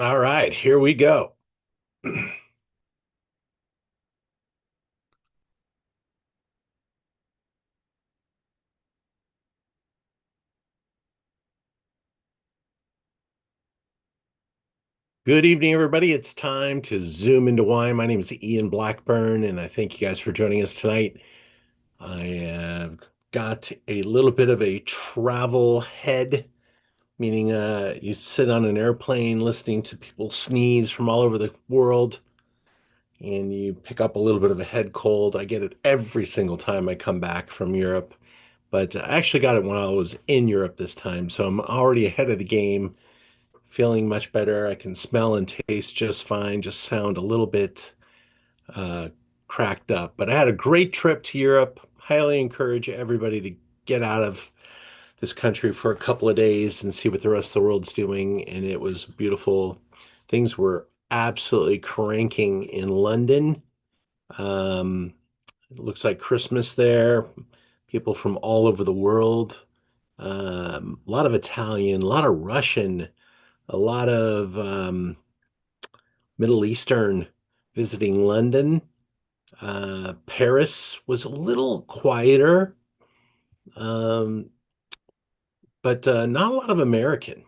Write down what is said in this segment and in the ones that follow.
All right, here we go. Good evening, everybody. It's time to zoom into wine. My name is Ian Blackburn, and I thank you guys for joining us tonight. I have got a little bit of a travel head, meaning you sit on an airplane listening to people sneeze from all over the world, and you pick up a little bit of a head cold. I get it every single time I come back from Europe, but I actually got it when I was in Europe this time, so I'm already ahead of the game. Feeling much better. I can smell and taste just fine, just sound a little bit uh, cracked up. But I had a great trip to Europe. Highly encourage everybody to get out of this country for a couple of days and see what the rest of the world's doing. And it was beautiful. Things were absolutely cranking in London. Um, it looks like Christmas there. People from all over the world. A lot of Italian, a lot of Russian, a lot of Middle Eastern visiting London. Paris was a little quieter, um, but not a lot of American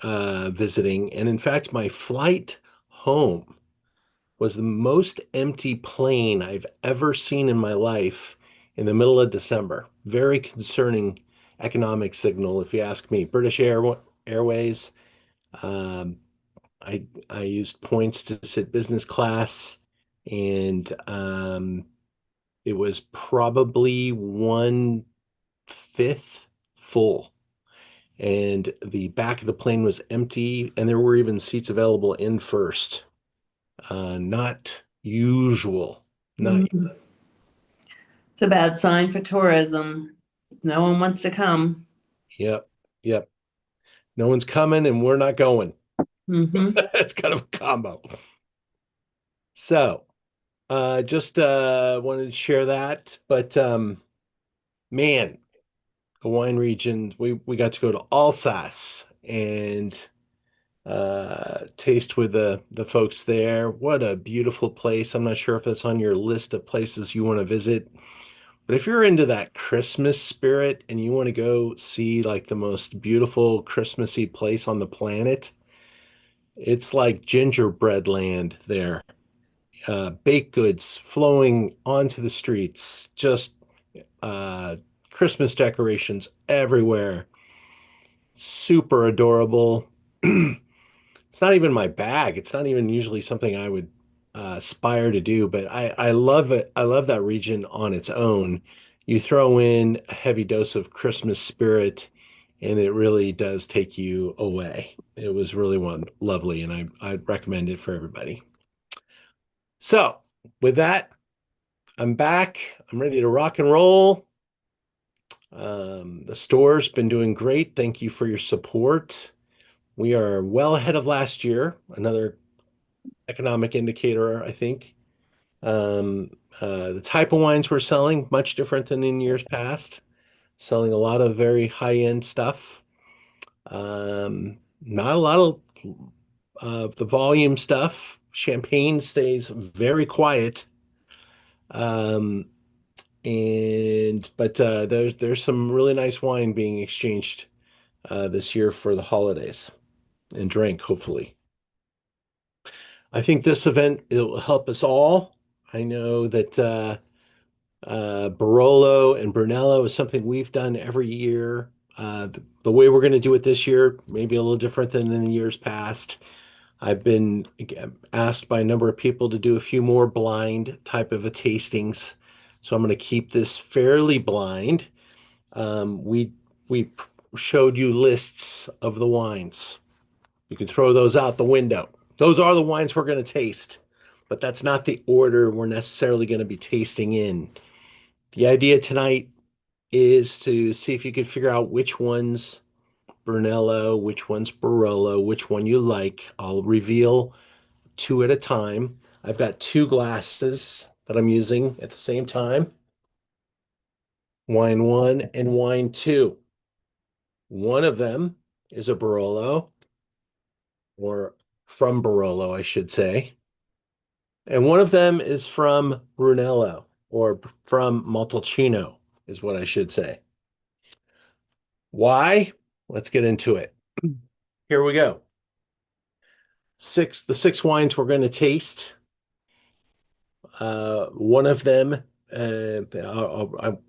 visiting. And in fact, my flight home was the most empty plane I've ever seen in my life in the middle of December. Very concerning economic signal, if you ask me. Airways. Um, I used points to sit business class, and it was probably 1/5 full. And the back of the plane was empty, and there were even seats available in first. Not usual. Not, Mm. It's a bad sign for tourism. No one wants to come. yep, yep. No one's coming, and we're not going. Hmm. It's kind of a combo. So, just wanted to share that. But man, the wine region. We got to go to Alsace and taste with the folks there. What a beautiful place. I'm not sure if that's on your list of places you want to visit, but if you're into that Christmas spirit and you want to go see like the most beautiful Christmassy place on the planet, it's like gingerbread land there. Baked goods flowing onto the streets, just uh, Christmas decorations everywhere. Super adorable. It's not even my bag. It's not even usually something I would aspire to do, but I love it. I love that region on its own. You throw in a heavy dose of Christmas spirit, and it really does take you away. It was really lovely, and I'd recommend it for everybody. So, with that, I'm back. I'm ready to rock and roll. The store's been doing great. Thank you for your support. We are well ahead of last year. Another economic indicator, I think. The type of wines we're selling, much different than in years past. Selling a lot of very high-end stuff. Not a lot of the volume stuff. Champagne stays very quiet. Um, but there's some really nice wine being exchanged this year for the holidays and drank, hopefully. I think this event it will help us all. I know that Barolo and Brunello is something we've done every year. The way we're going to do it this year may be a little different than in the years past. I've been asked by a number of people to do a few more blind type of a tastings, so I'm going to keep this fairly blind. We showed you lists of the wines. You can throw those out the window. Those are the wines we're going to taste, but that's not the order we're necessarily going to be tasting in. The idea tonight is to see if you can figure out which one's Brunello, which one's Barolo, which one you like. I'll reveal two at a time. I've got two glasses that I'm using at the same time. Wine one and wine two. One of them is a Barolo, or from Barolo, I should say. And one of them is from Brunello or from Montalcino, is what I should say. Why? Let's get into it. Here we go. The six wines we're going to taste. One of them, I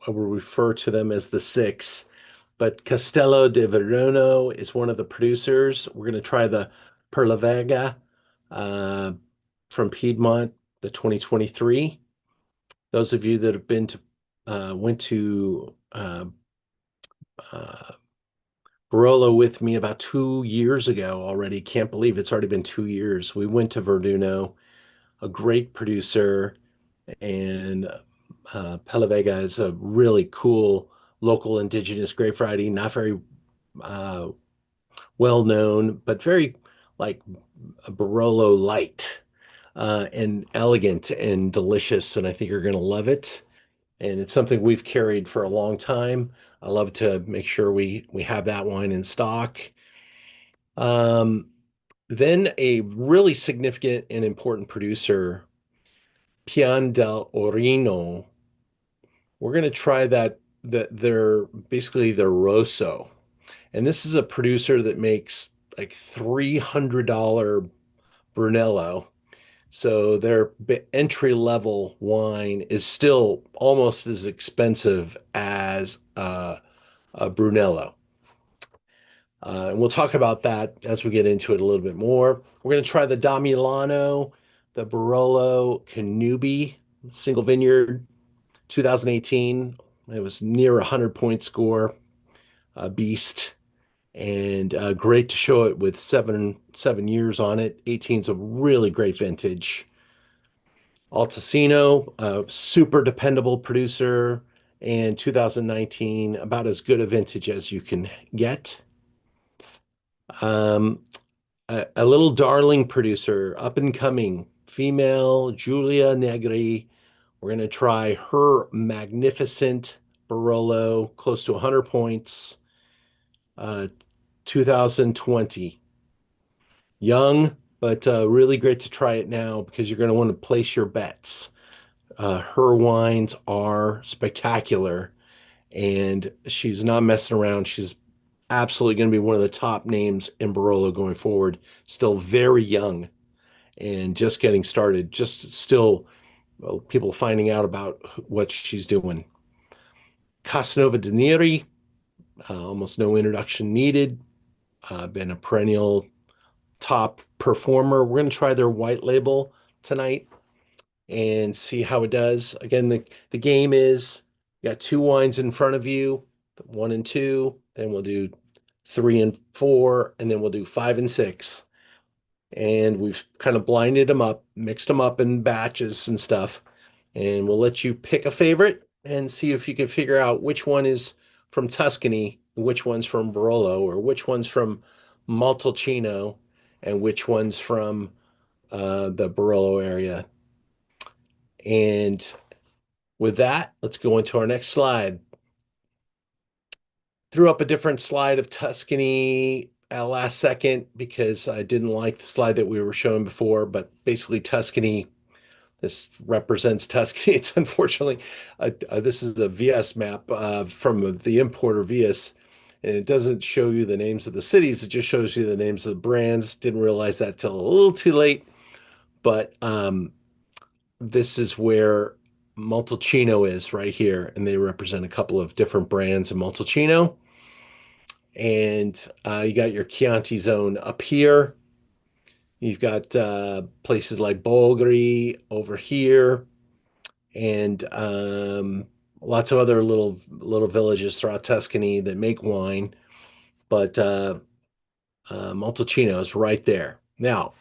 will refer to them as the six, but Castello di Verona is one of the producers. We're going to try the Perla Vega uh, from Piedmont, the 2023. Those of you that have been to went to uh, Barolo with me about 2 years ago already. Can't believe it's already been 2 years. We went to Verduno, a great producer, and Vega is a really cool local indigenous grape variety, not very uh, well known, but very like a Barolo light and elegant and delicious. And I think you're going to love it. And it's something we've carried for a long time. I love to make sure we have that wine in stock. Um, then a really significant and important producer, Pian del Orino. We're going to try that they're basically the Rosso. And this is a producer that makes like $300 Brunello. So their entry level wine is still almost as expensive as a Brunello. And we'll talk about that as we get into it a little bit more. We're going to try the Da Milano, the Barolo Canubi single vineyard 2018. It was near a 100-point score, a beast, and great to show it with seven years on it. 18 is a really great vintage. Alticino, a super dependable producer, and 2019, about as good a vintage as you can get. Um, a little darling producer, up and coming, female, Giulia Negri. We're going to try her magnificent Barolo, close to 100 points, uh, 2020. Young, but really great to try it now because you're going to want to place your bets. Her wines are spectacular, and she's not messing around. She's absolutely going to be one of the top names in Barolo going forward. Still very young and just getting started. Just still well, people finding out about what she's doing. Casanova de Neri, almost no introduction needed. Been a perennial top performer. We're going to try their white label tonight and see how it does. Again, the game is you got two wines in front of you, one and two, then we'll do three and four, and then we'll do five and six. And we've kind of blinded them up, mixed them up in batches and stuff. And we'll let you pick a favorite and see if you can figure out which one is from Tuscany, which one's from Barolo, or which one's from Montalcino, and which one's from the Barolo area. And with that, let's go into our next slide. Threw up a different slide of Tuscany at last second because I didn't like the slide that we were showing before, but basically Tuscany, this represents Tuscany. It's unfortunately, this is a VS map from the importer VS, and it doesn't show you the names of the cities. It just shows you the names of the brands. Didn't realize that till a little too late, but this is where Montalcino is right here, and they represent a couple of different brands in Montalcino. And you got your Chianti zone up here. You've got places like Bolgheri over here, and lots of other little villages throughout Tuscany that make wine. But Montalcino is right there. Now,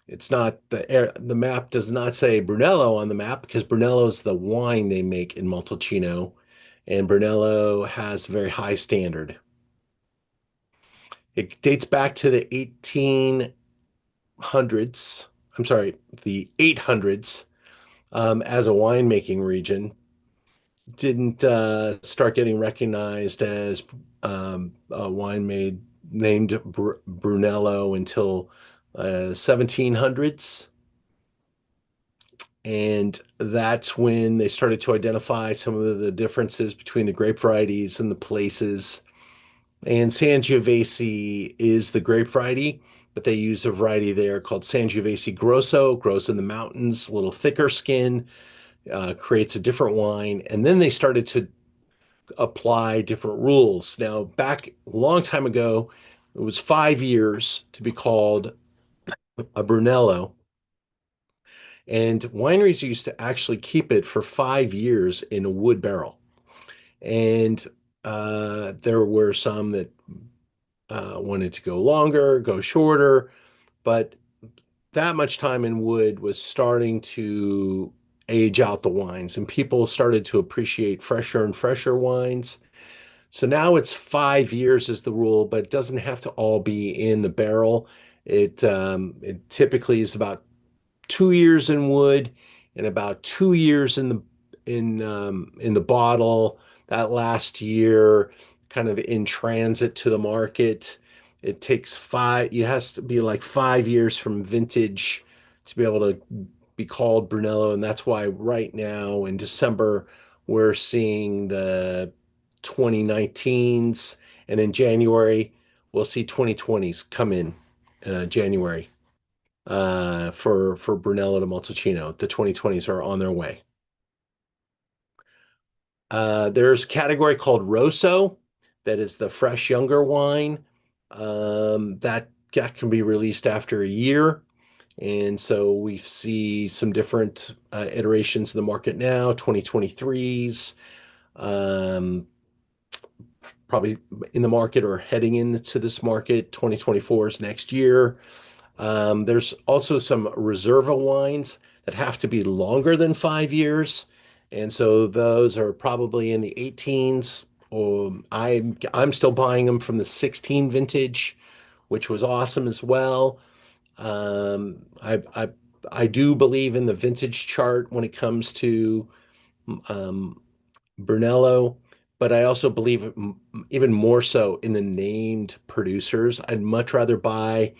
it's not the map does not say Brunello on the map because Brunello is the wine they make in Montalcino, and Brunello has a very high standard. It dates back to the 1800s. I'm sorry, the 800s as a winemaking region. Didn't start getting recognized as a wine made named Brunello until 1700s. And that's when they started to identify some of the differences between the grape varieties and the places. And Sangiovese is the grape variety, but they use a variety there called Sangiovese Grosso, grows in the mountains, a little thicker skin, creates a different wine. And then they started to apply different rules. Now, back a long time ago, it was 5 years to be called a Brunello. And wineries used to actually keep it for 5 years in a wood barrel. And there were some that wanted to go longer, go shorter, but that much time in wood was starting to age out the wines, and people started to appreciate fresher and fresher wines. So now it's 5 years is the rule, but it doesn't have to all be in the barrel. It typically is about 2 years in wood and about 2 years in the bottle. That last year, kind of in transit to the market. It takes five. It has to be like 5 years from vintage to be able to be called Brunello, and that's why right now in December we're seeing the 2019s, and in January we'll see 2020s come in January for Brunello de Montalcino. The 2020s are on their way. There's a category called Rosso, that is the fresh younger wine. That can be released after a year. And so we see some different iterations of the market now, 2023s, um, probably in the market or heading into this market. 2024 is next year. There's also some Reserva wines that have to be longer than 5 years. And so those are probably in the 18s. I'm still buying them from the 16 vintage, which was awesome as well. Um, I, I I do believe in the vintage chart when it comes to um, Brunello, but I also believe even more so in the named producers. I'd much rather buy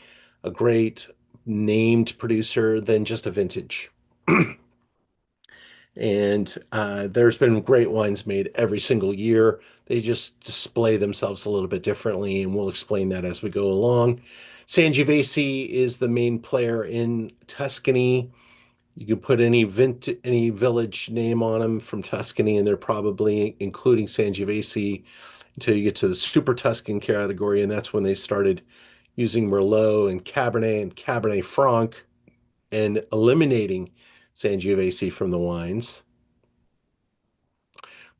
a great named producer than just a vintage. And there's been great wines made every single year. They just display themselves a little bit differently, and we'll explain that as we go along. Sangiovese is the main player in Tuscany. You can put any village name on them from Tuscany, and they're probably including Sangiovese until you get to the Super Tuscan category, and that's when they started using Merlot and Cabernet Franc and eliminating Sangiovese from the wines.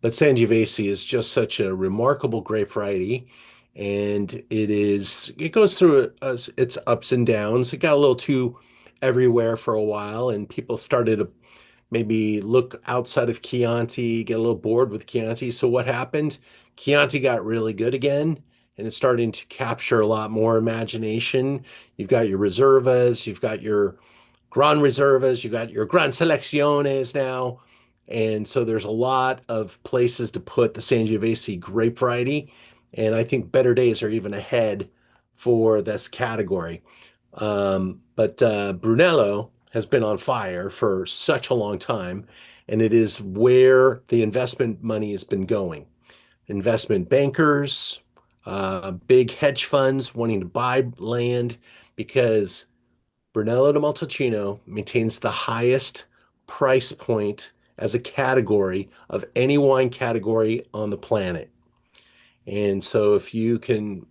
But Sangiovese is just such a remarkable grape variety, and it goes through its ups and downs. It got a little too everywhere for a while, and people started to maybe look outside of Chianti, get a little bored with Chianti. So what happened? Chianti got really good again, and it's starting to capture a lot more imagination. You've got your reservas, you've got your Gran Reservas, you got your Gran Selecciones now. And so there's a lot of places to put the Sangiovese grape variety. And I think better days are even ahead for this category. But Brunello has been on fire for such a long time, and it is where the investment money has been going. Investment bankers, big hedge funds wanting to buy land because Brunello de Montalcino maintains the highest price point as a category of any wine category on the planet. And so if you can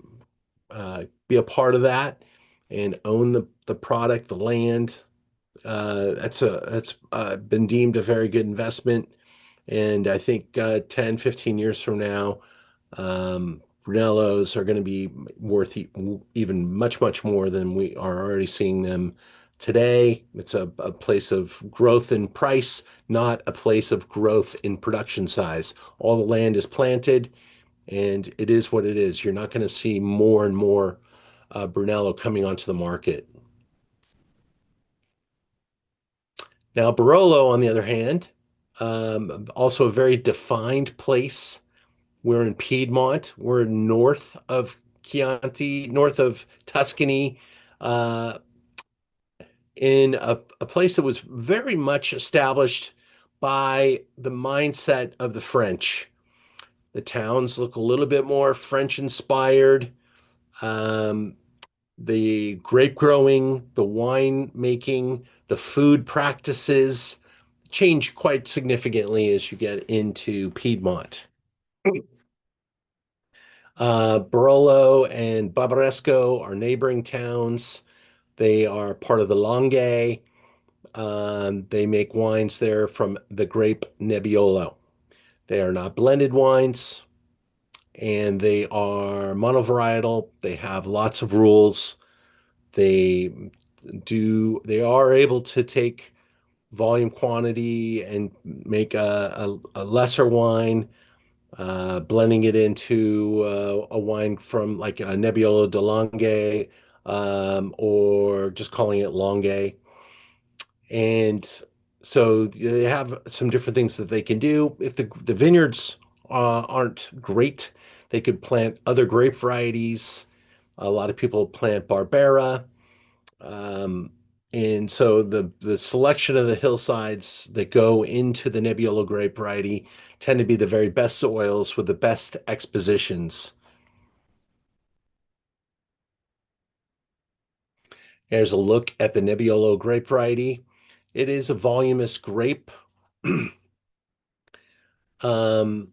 be a part of that and own the product, the land, that's been deemed a very good investment. And I think 10, 15 years from now, Brunellos are going to be worth even much, much more than we are already seeing them today. It's a place of growth in price, not a place of growth in production size. All the land is planted, and it is what it is. You're not going to see more and more Brunello coming onto the market. Now, Barolo, on the other hand, also a very defined place. We're in Piedmont. We're north of Chianti, north of Tuscany. Uh, in a place that was very much established by the mindset of the French. The towns look a little bit more French inspired. Um, the grape growing, the wine making, the food practices change quite significantly as you get into Piedmont. Barolo and Barbaresco are neighboring towns. They are part of the Langhe. They make wines there from the grape Nebbiolo. They are not blended wines and they are monovarietal. They have lots of rules. They they are able to take volume quantity and make a lesser wine, blending it into a wine from like a Nebbiolo de Langhe, or just calling it Langhe. And so they have some different things that they can do. If the vineyards aren't great, they could plant other grape varieties. A lot of people plant Barbera. Um, and so the selection of the hillsides that go into the Nebbiolo grape variety tend to be the very best soils with the best expositions. Here's a look at the Nebbiolo grape variety. It is a voluminous grape. Um,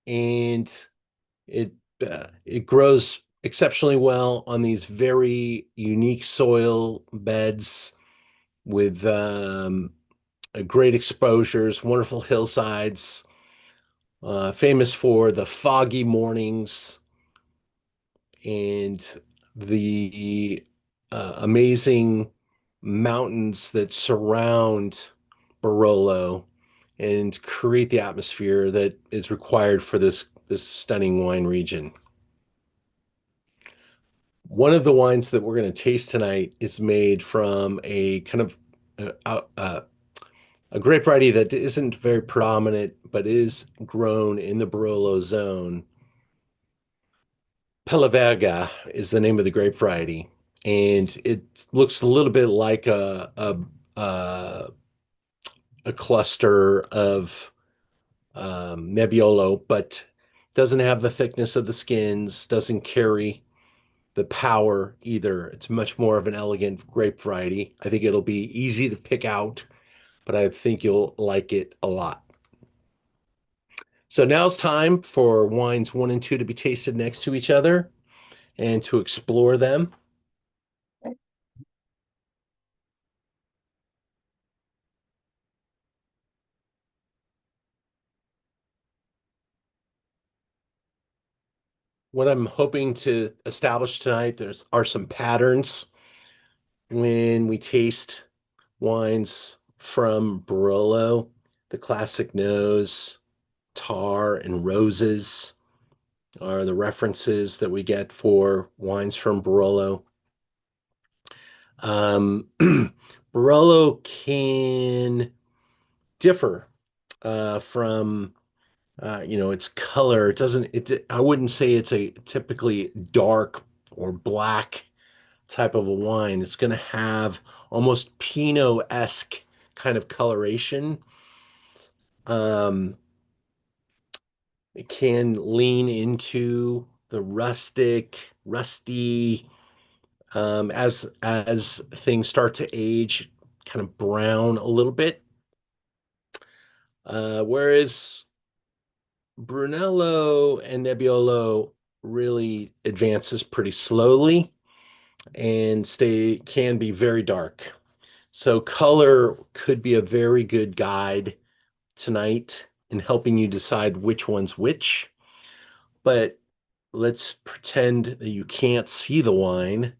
and it grows exceptionally well on these very unique soil beds with great exposures, wonderful hillsides, famous for the foggy mornings and the amazing mountains that surround Barolo and create the atmosphere that is required for this stunning wine region. One of the wines that we're going to taste tonight is made from a kind of a grape variety that isn't very predominant, but is grown in the Barolo zone. Pella is the name of the grape variety, and it looks a little bit like a cluster of Nebbiolo, but doesn't have the thickness of the skins, doesn't carry the power either. It's much more of an elegant grape variety. I think it'll be easy to pick out, but I think you'll like it a lot. So now it's time for wines one and two to be tasted next to each other and to explore them. What I'm hoping to establish tonight, there's are some patterns when we taste wines from Barolo, the classic nose, tar, and roses are the references that we get for wines from Barolo. Barolo can differ from its color. It doesn't it I wouldn't say it's a typically dark or black type of a wine. It's going to have almost Pinot-esque kind of coloration. Um, it can lean into the rusty, as things start to age, kind of brown a little bit. Whereas Brunello and Nebbiolo really advances pretty slowly and stay can be very dark. So color could be a very good guide tonight in helping you decide which one's which. But let's pretend that you can't see the wine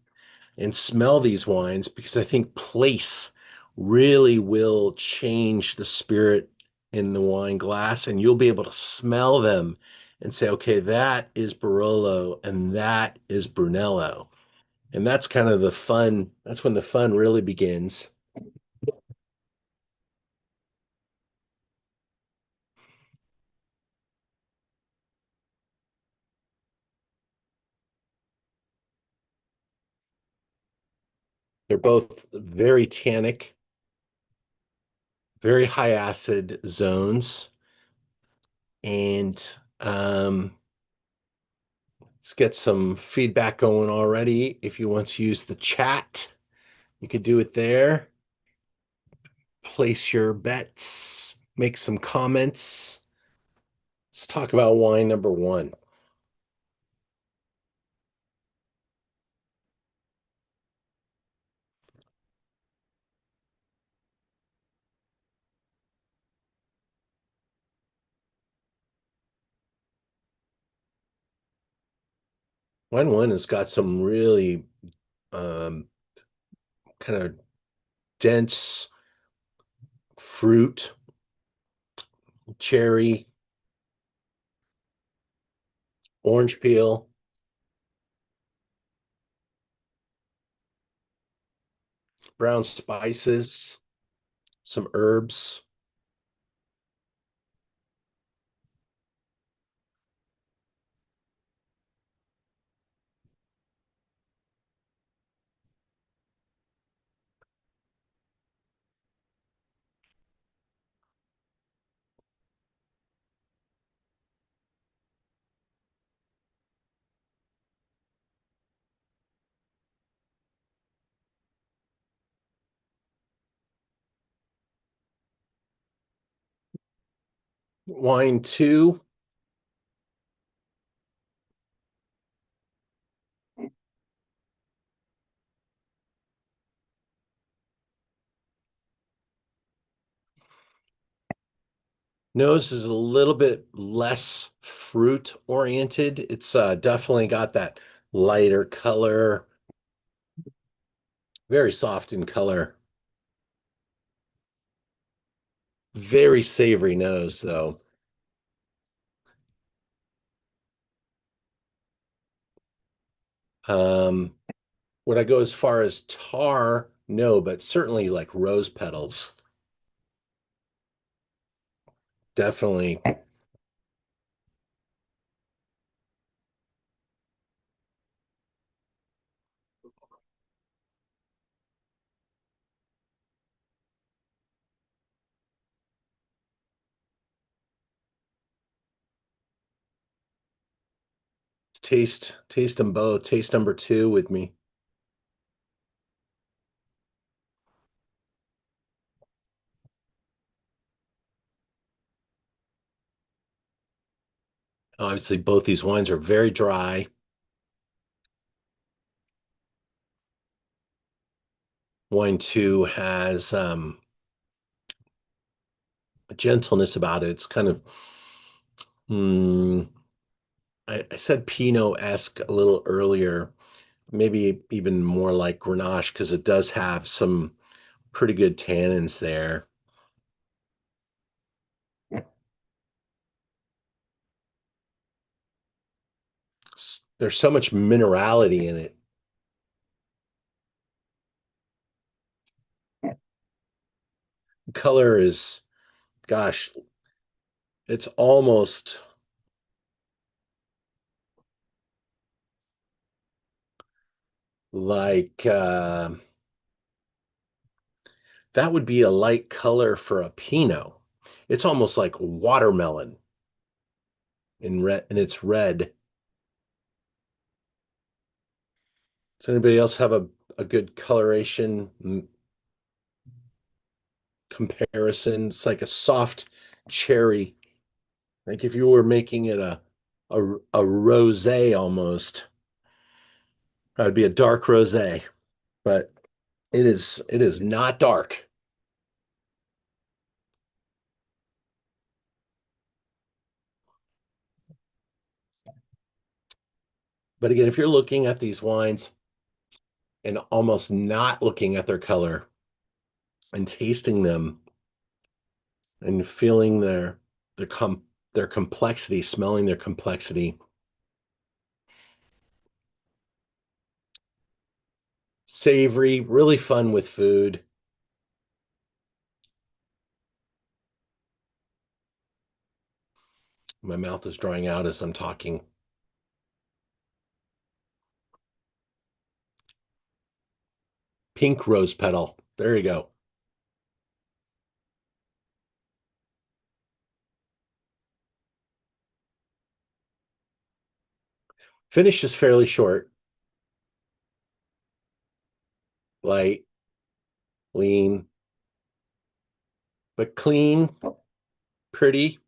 and smell these wines because I think place really will change the spirit in the wine glass and you'll be able to smell them and say, okay, that is Barolo and that is Brunello. And that's kind of the fun. That's when the fun really begins. They're both very tannic, very high acid zones. And um, let's get some feedback going already. If you want to use the chat, you could do it there. Place your bets, make some comments. Let's talk about wine number one. Wine one has got some really um, kind of dense fruit, cherry, orange peel, brown spices, some herbs. Wine two, nose is a little bit less fruit oriented. It's definitely got that lighter color, very soft in color. Very savory nose, though. Um, would I go as far as tar? No, but certainly like rose petals. Definitely taste them both. Taste number two with me. Obviously, both these wines are very dry. Wine two has a gentleness about it. It's kind of, mm, I said Pinot-esque a little earlier, maybe even more like Grenache because it does have some pretty good tannins there. There's so much minerality in it. Color is, gosh, it's almost like that would be a light color for a Pinot. It's almost like watermelon in red, and it's red. Does anybody else have a good coloration comparison? It's like a soft cherry. Like if you were making it a rosé almost. That would be a dark rosé, but it is not dark. But again, if you're looking at these wines and almost not looking at their color and tasting them and feeling their complexity, smelling their complexity, savory, really fun with food. My mouth is drying out as I'm talking. Pink rose petal. There you go. Finish is fairly short, light, lean, but clean, pretty.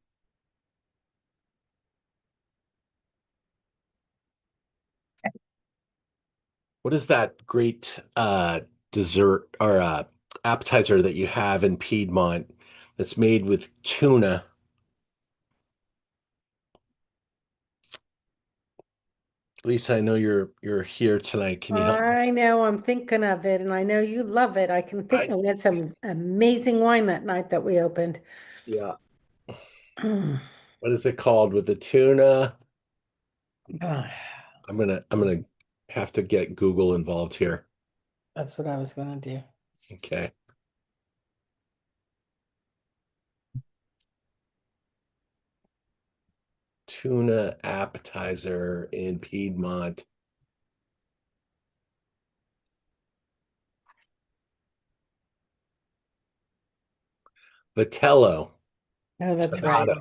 What is that great dessert or appetizer that you have in Piedmont that's made with tuna? Lisa, I know you're here tonight. Can you help me? I know, I'm thinking of it, and I know you love it. I can think I, of we had some amazing wine that night that we opened. yeah. What is it called with the tuna? I'm gonna have to get Google involved here. That's what I was gonna do. Okay. Tuna appetizer in Piedmont. Vitello, Oh, that's Tonnato. right.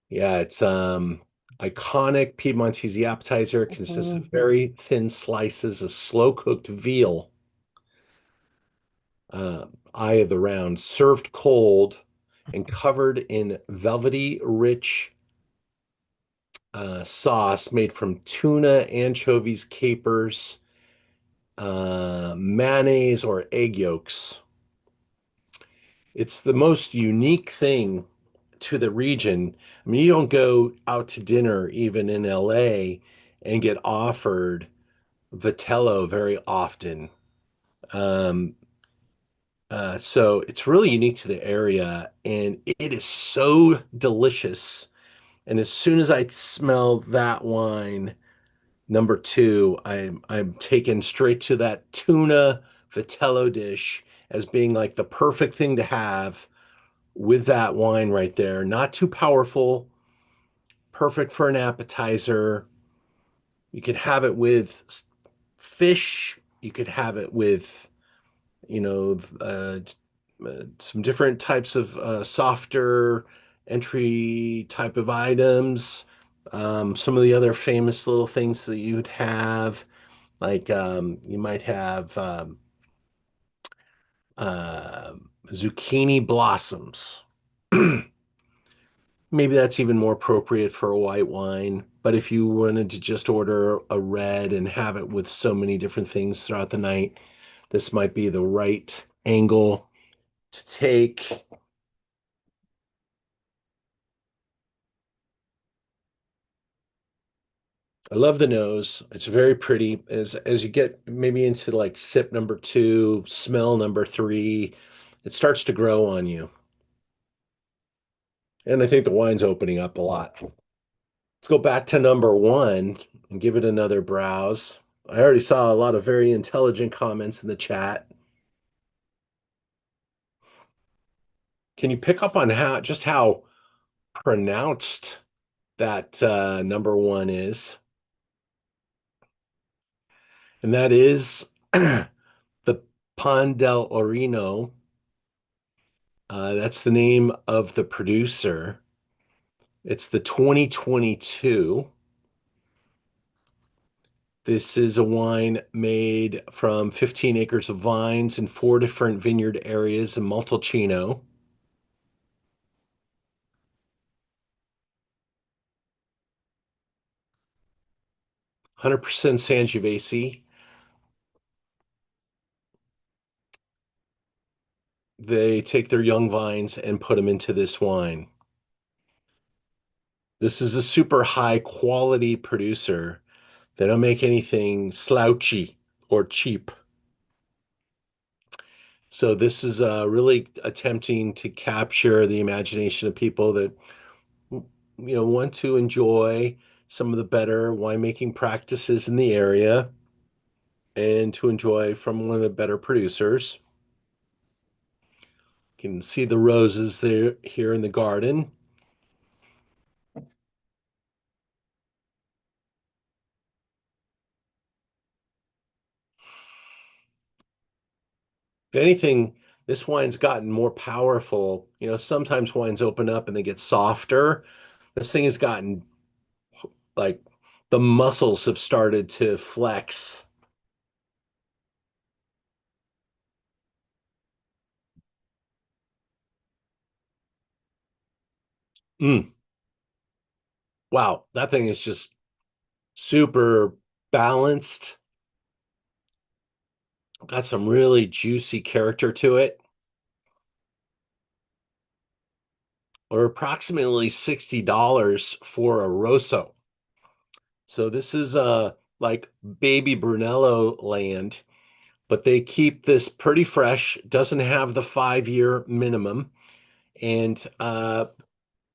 Yeah, it's iconic Piedmontese appetizer. Consists of Mhm. very thin slices of slow-cooked veal, eye of the round, served cold and covered in velvety, rich sauce made from tuna, anchovies, capers, mayonnaise, or egg yolks. It's the most unique thing to the region. I mean, you don't go out to dinner even in LA and get offered Vitello very often. Um, so it's really unique to the area, and it is so delicious. And as soon as I smell that wine, number two, I'm taken straight to that tuna Vitello dish as being like the perfect thing to have with that wine right there. Not too powerful, perfect for an appetizer. You could have it with fish. You could have it with, you know, some different types of softer entry type of items. Some of the other famous little things that you would have, like you might have zucchini blossoms. Maybe that's even more appropriate for a white wine. But if you wanted to just order a red and have it with so many different things throughout the night, this might be the right angle to take. I love the nose. It's very pretty. As you get maybe into like sip number two, smell number three, it starts to grow on you. And I think the wine's opening up a lot. Let's go back to number one and give it another browse. I already saw a lot of very intelligent comments in the chat. Can you pick up on how pronounced that number one is? And that is the Pan del Orino. That's the name of the producer. It's the 2022. This is a wine made from 15 acres of vines in four different vineyard areas in Montalcino. 100% Sangiovese. They take their young vines and put them into this wine. This is a super high quality producer. They don't make anything slouchy or cheap. So this is really attempting to capture the imagination of people that want to enjoy some of the better winemaking practices in the area and to enjoy from one of the better producers. You can see the roses there here in the garden. If anything, this wine's gotten more powerful. You know, sometimes wines open up and they get softer. This thing has gotten like the muscles have started to flex. Mm, wow, that thing is just super balanced. Got some really juicy character to it. Or approximately $60 for a Rosso. So this is like baby Brunello land, but they keep this pretty fresh, doesn't have the 5-year minimum. And on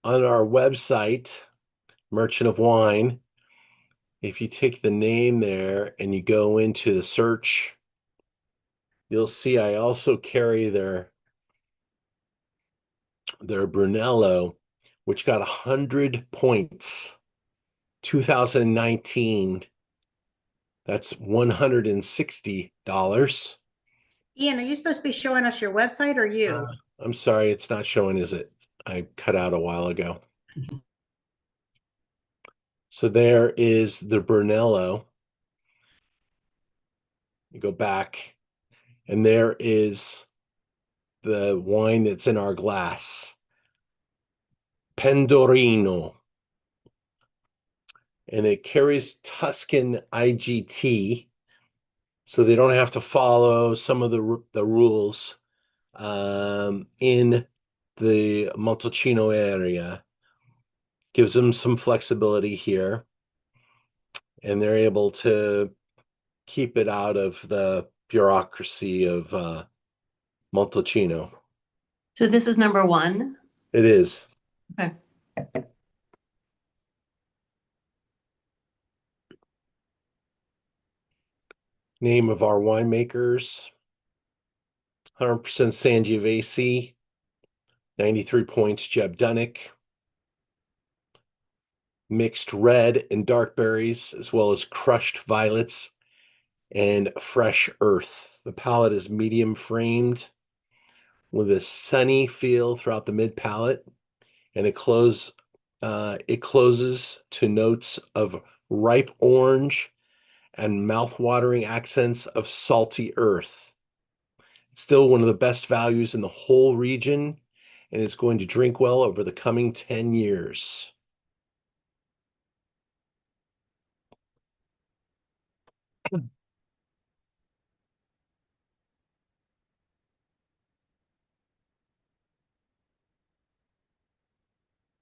our website, Merchant of Wine, if you take the name there and you go into the search, you'll see I also carry their Brunello, which got 100 points, 2019. That's $160. Ian, are you supposed to be showing us your website or you? I'm sorry, it's not showing, is it? I cut out a while ago. So there is the Brunello. You go back, and there is the wine that's in our glass, Pendorino. And it carries Tuscan IGT, so they don't have to follow some of the rules in the Montalcino area. Gives them some flexibility here, and they're able to keep it out of the bureaucracy of Montalcino. So this is number one. It is. Okay. Name of our winemakers, 100% Sangiovese, 93 points Jeb Dunnick, mixed red and dark berries, as well as crushed violets and fresh earth. The palate is medium framed with a sunny feel throughout the mid palate, and it closes to notes of ripe orange and mouth-watering accents of salty earth. It's still one of the best values in the whole region, and it's going to drink well over the coming 10 years.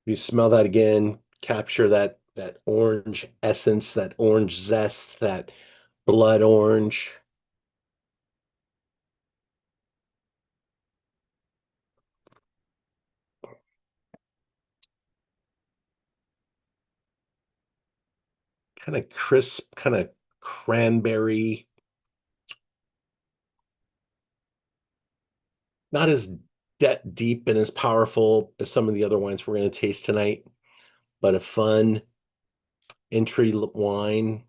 You smell that again, capture that orange essence, that orange zest, that blood orange. Kind of crisp, kind of cranberry. Not as deep and as powerful as some of the other wines we're going to taste tonight, but a fun entry wine.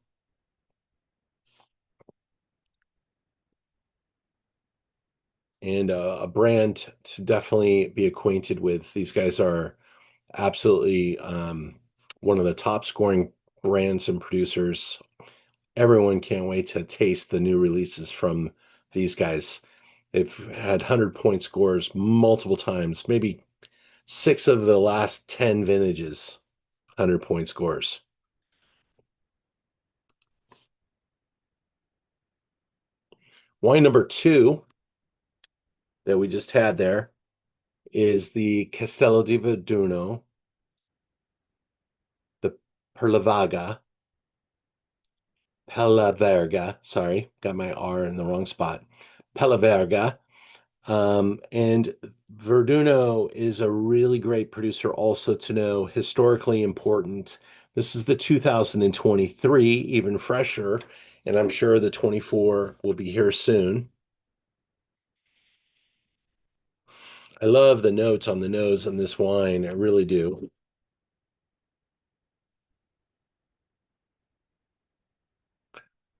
And a brand to definitely be acquainted with. These guys are absolutely one of the top scoring brands and producers. Everyone can't wait to taste the new releases from these guys. They've had 100-point scores multiple times, maybe 6 of the last 10 vintages, 100-point scores. Wine number 2 that we just had there is the Castello di Verduno, the Perlavaga, Pelaverga, sorry, got my R in the wrong spot. Pelaverga. And Verduno is a really great producer also to know, historically important. This is the 2023, even fresher, and I'm sure the 24 will be here soon. I love the notes on the nose on this wine. I really do.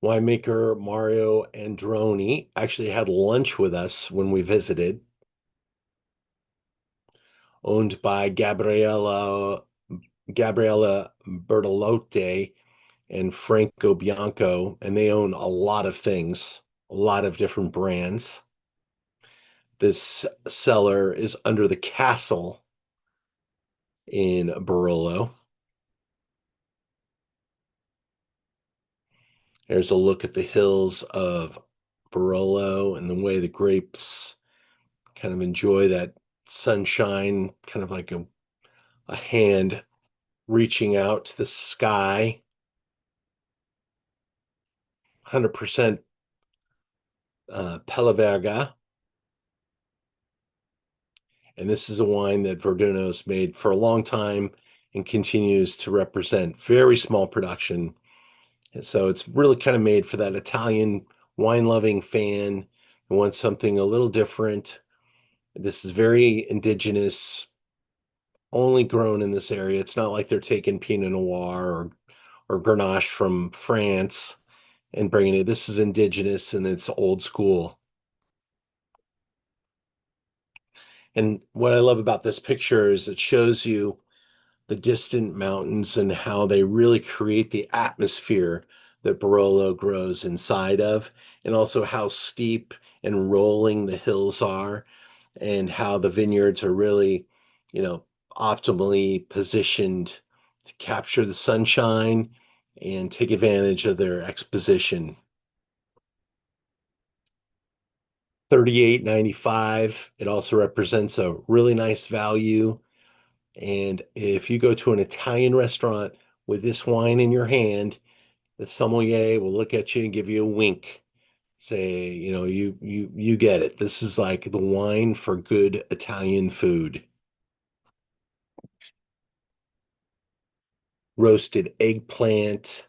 winemaker Mario Androni actually had lunch with us when we visited, owned by Gabriella Bertolotti and Franco Bianco, and they own a lot of things, a lot of different brands. This cellar is under the castle in Barolo. There's a look at the hills of Barolo and the way the grapes kind of enjoy that sunshine, kind of like a hand reaching out to the sky. 100% Pella Verga. And this is a wine that Verdunno's made for a long time and continues to represent very small production. And so it's really kind of made for that Italian wine-loving fan who wants something a little different. This is very indigenous, only grown in this area. It's not like they're taking Pinot Noir or Grenache from France and bringing it. This is indigenous and it's old school. And what I love about this picture is it shows you the distant mountains and how they really create the atmosphere that Barolo grows inside of, and also how steep and rolling the hills are, and how the vineyards are really, you know, optimally positioned to capture the sunshine and take advantage of their exposition. 38.95. It also represents a really nice value. And if you go to an Italian restaurant with this wine in your hand, the sommelier will look at you and give you a wink. Say, you know, you get it. This is like the wine for good Italian food. Roasted eggplant.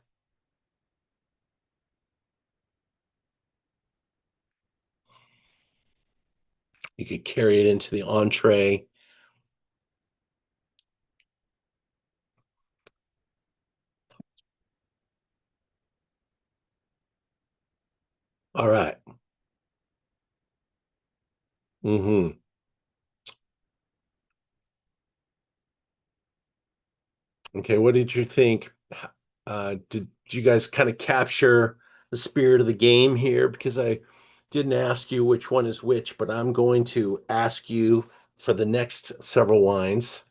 You could carry it into the entree. All right. Mm-hmm. Okay, what did you think? Did you guys kind of capture the spirit of the game here? Because I didn't ask you which one is which, but I'm going to ask you for the next several wines.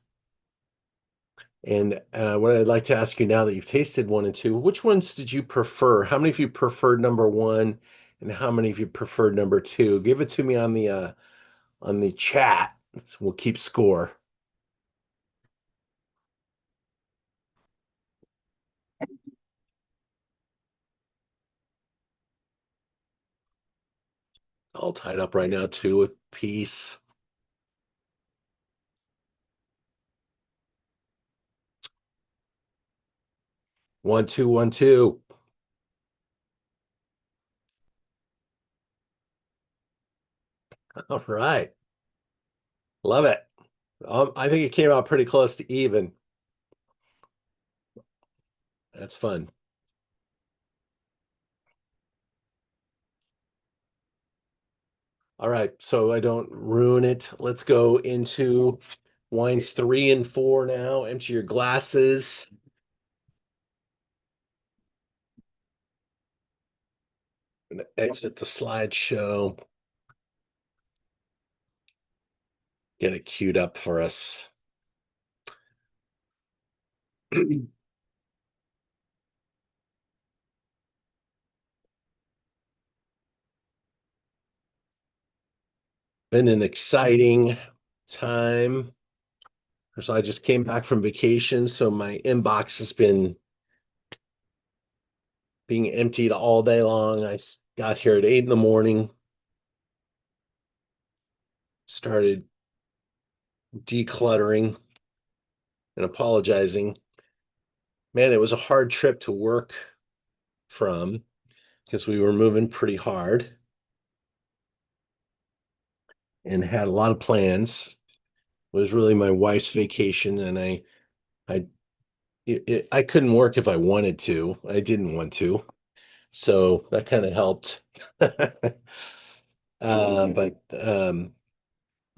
And what I'd like to ask you now that you've tasted one and two, which ones did you prefer? How many of you preferred number one, and how many of you preferred number two? Give it to me on the chat. We'll keep score. All tied up right now, two apiece. 1-2, 1-2. All right. Love it. I think it came out pretty close to even. That's fun. All right, so I don't ruin it. Let's go into wines 3 and 4 now. Empty your glasses. I'm gonna exit the slideshow. Get it queued up for us. Been an exciting time. So I just came back from vacation, so my inbox has been being emptied all day long. I got here at 8 in the morning, started decluttering and apologizing. Man, it was a hard trip to work from because we were moving pretty hard and had a lot of plans. It was really my wife's vacation, and I couldn't work if I wanted to. I didn't want to. So that kind of helped. But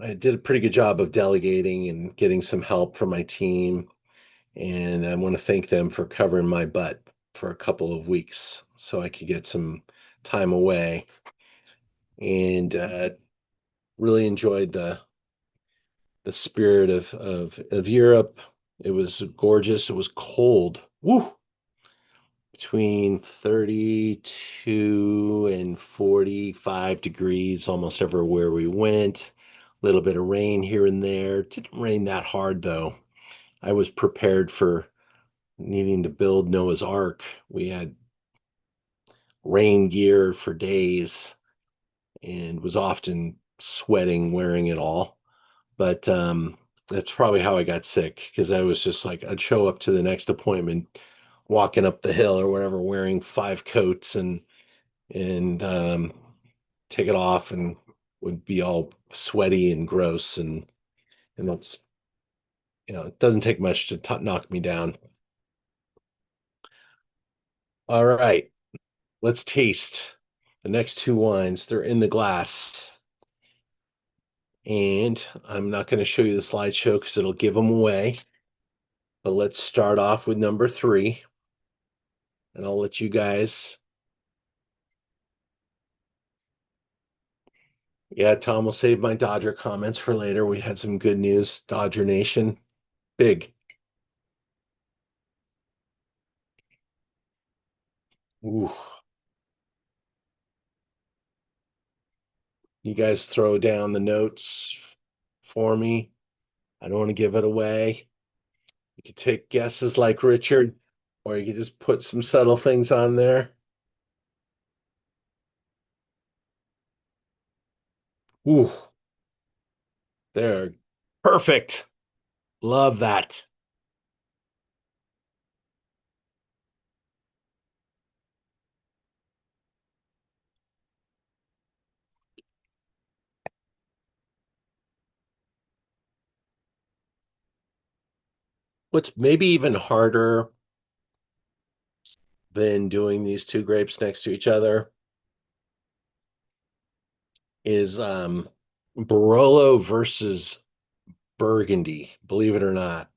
I did a pretty good job of delegating and getting some help from my team. And I want to thank them for covering my butt for a couple of weeks so I could get some time away. And really enjoyed the spirit of Europe. It was gorgeous. It was cold. Woo! Between 32 and 45 degrees almost everywhere we went. A little bit of rain here and there. It didn't rain that hard though. I was prepared for needing to build Noah's Ark. We had rain gear for days and was often sweating wearing it all. But that's probably how I got sick because I was just like, I'd show up to the next appointment walking up the hill or whatever, wearing 5 coats and take it off and would be all sweaty and gross and that's it doesn't take much to knock me down. All right, let's taste the next two wines. They're in the glass. And I'm not going to show you the slideshow because it'll give them away. But let's start off with number 3. And I'll let you guys. Yeah, Tom will save my Dodger comments for later. We had some good news. Dodger Nation. Big. Ooh. You guys throw down the notes for me. I don't want to give it away. You could take guesses like Richard, or you could just put some subtle things on there. Ooh, they're perfect. Love that. What's maybe even harder than doing these two grapes next to each other is Barolo versus Burgundy, believe it or not.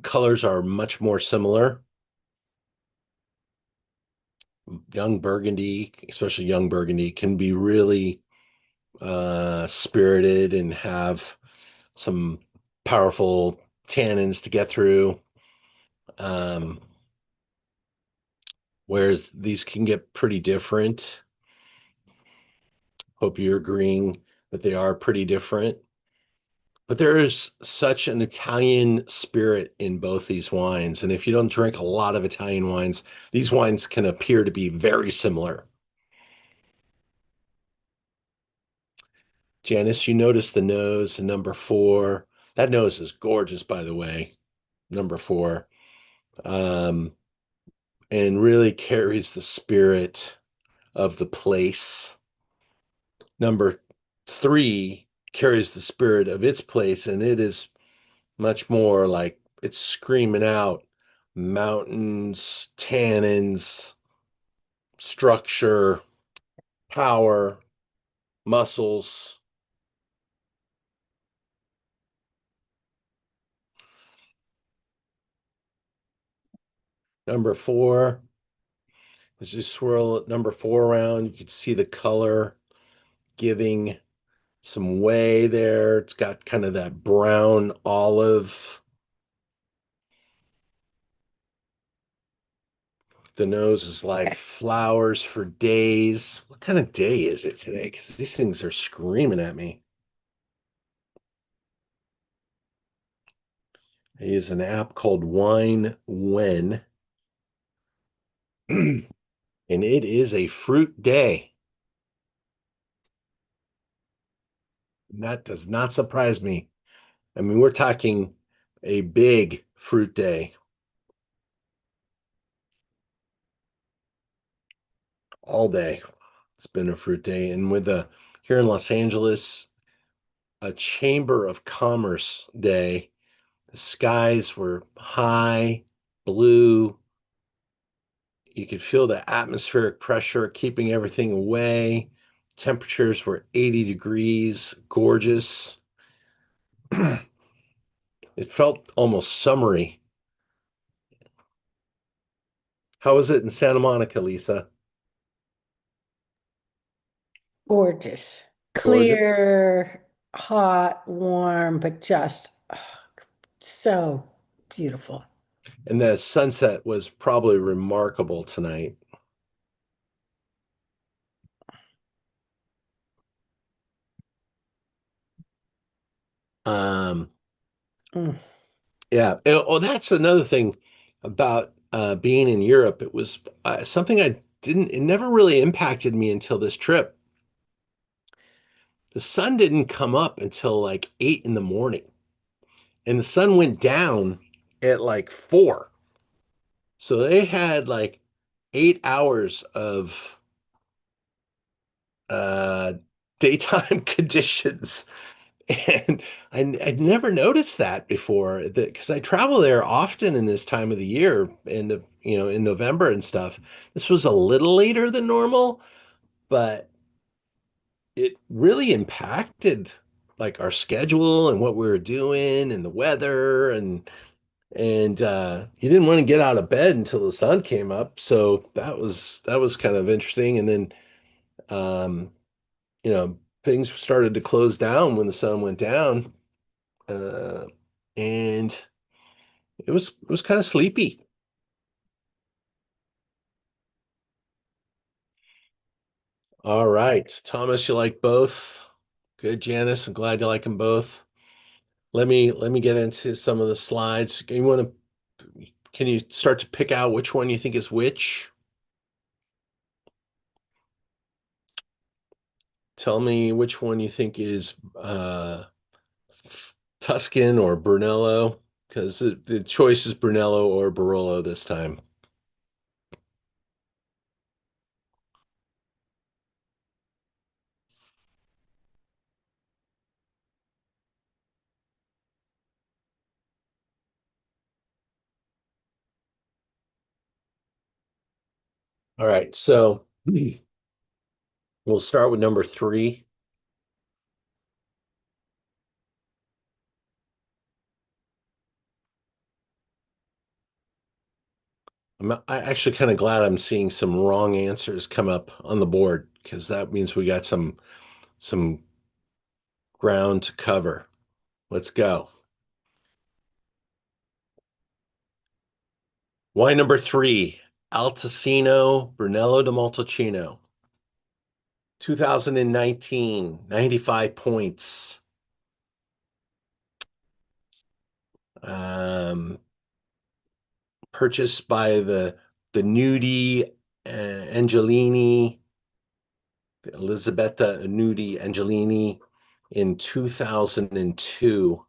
Colors are much more similar. Young Burgundy, especially young Burgundy, can be really spirited and have some powerful tannins to get through. Um, whereas these can get pretty different. Hope you're agreeing that they are pretty different. But there is such an Italian spirit in both these wines. And if you don't drink a lot of Italian wines, these wines can appear to be very similar. Janice, you notice the nose, the number 4. That nose is gorgeous, by the way, number 4. Um, and really carries the spirit of the place. Number 3 carries the spirit of its place, and it is much more like it's screaming out mountains, tannins, structure, power, muscles. Number 4, as you swirl number 4 around, you can see the color giving some way there. It's got kind of that brown olive. The nose is like flowers for days. What kind of day is it today? Because these things are screaming at me. I use an app called Wine When, and it is a fruit day. And that does not surprise me. I mean, we're talking a big fruit day all day. It's been a fruit day. And with the here in Los Angeles, a Chamber of Commerce day, the skies were high, blue, You could feel the atmospheric pressure keeping everything away. Temperatures were 80 degrees, gorgeous. It felt almost summery. How was it in Santa Monica, Lisa? Gorgeous. Gorgeous. Clear, hot, warm, but just so beautiful. And the sunset was probably remarkable tonight. Um, Mm. yeah. Oh, that's another thing about being in Europe. It was something it never really impacted me until this trip. The sun didn't come up until like 8 in the morning, and the sun went down at like 4. So they had like 8 hours of uh, daytime conditions. And I'd never noticed that before, that because I travel there often in this time of the year, in November and stuff. This was a little later than normal, but it really impacted like our schedule and what we were doing and the weather, and you didn't want to get out of bed until the sun came up. So that was kind of interesting. And then um, things started to close down when the sun went down. Uh, and it was kind of sleepy. All right, Thomas, you like both? Good, Janice. I'm glad you like them both. Let me get into some of the slides. Can you start to pick out which one you think is which? Tell me which one you think is Tuscan or Brunello, because the choice is Brunello or Barolo this time. All right, so we'll start with number 3. I actually kind of glad I'm seeing some wrong answers come up on the board, because that means we got some ground to cover. Let's go. Wine number 3, Altesino Brunello di Montalcino. 2019, 95 points. Um, Purchased by the Nudi Angelini, Elisabetta Nudi Angelini in 2002.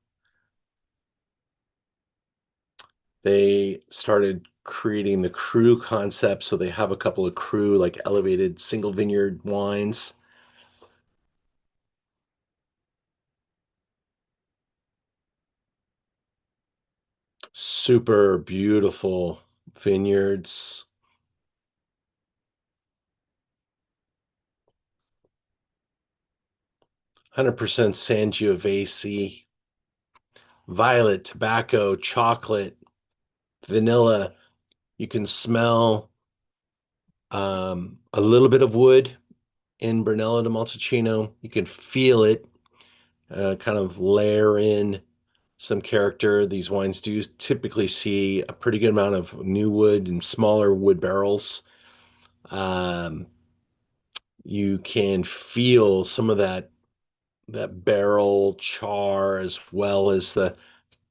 They started creating the cru concept, so they have a couple of cru, like elevated single vineyard wines. Super beautiful vineyards. 100% Sangiovese, violet, tobacco, chocolate, vanilla. You can smell a little bit of wood in Brunello di Montalcino. You can feel it kind of layer in some character. These wines do typically see a pretty good amount of new wood and smaller wood barrels. Um, you can feel some of that barrel char, as well as the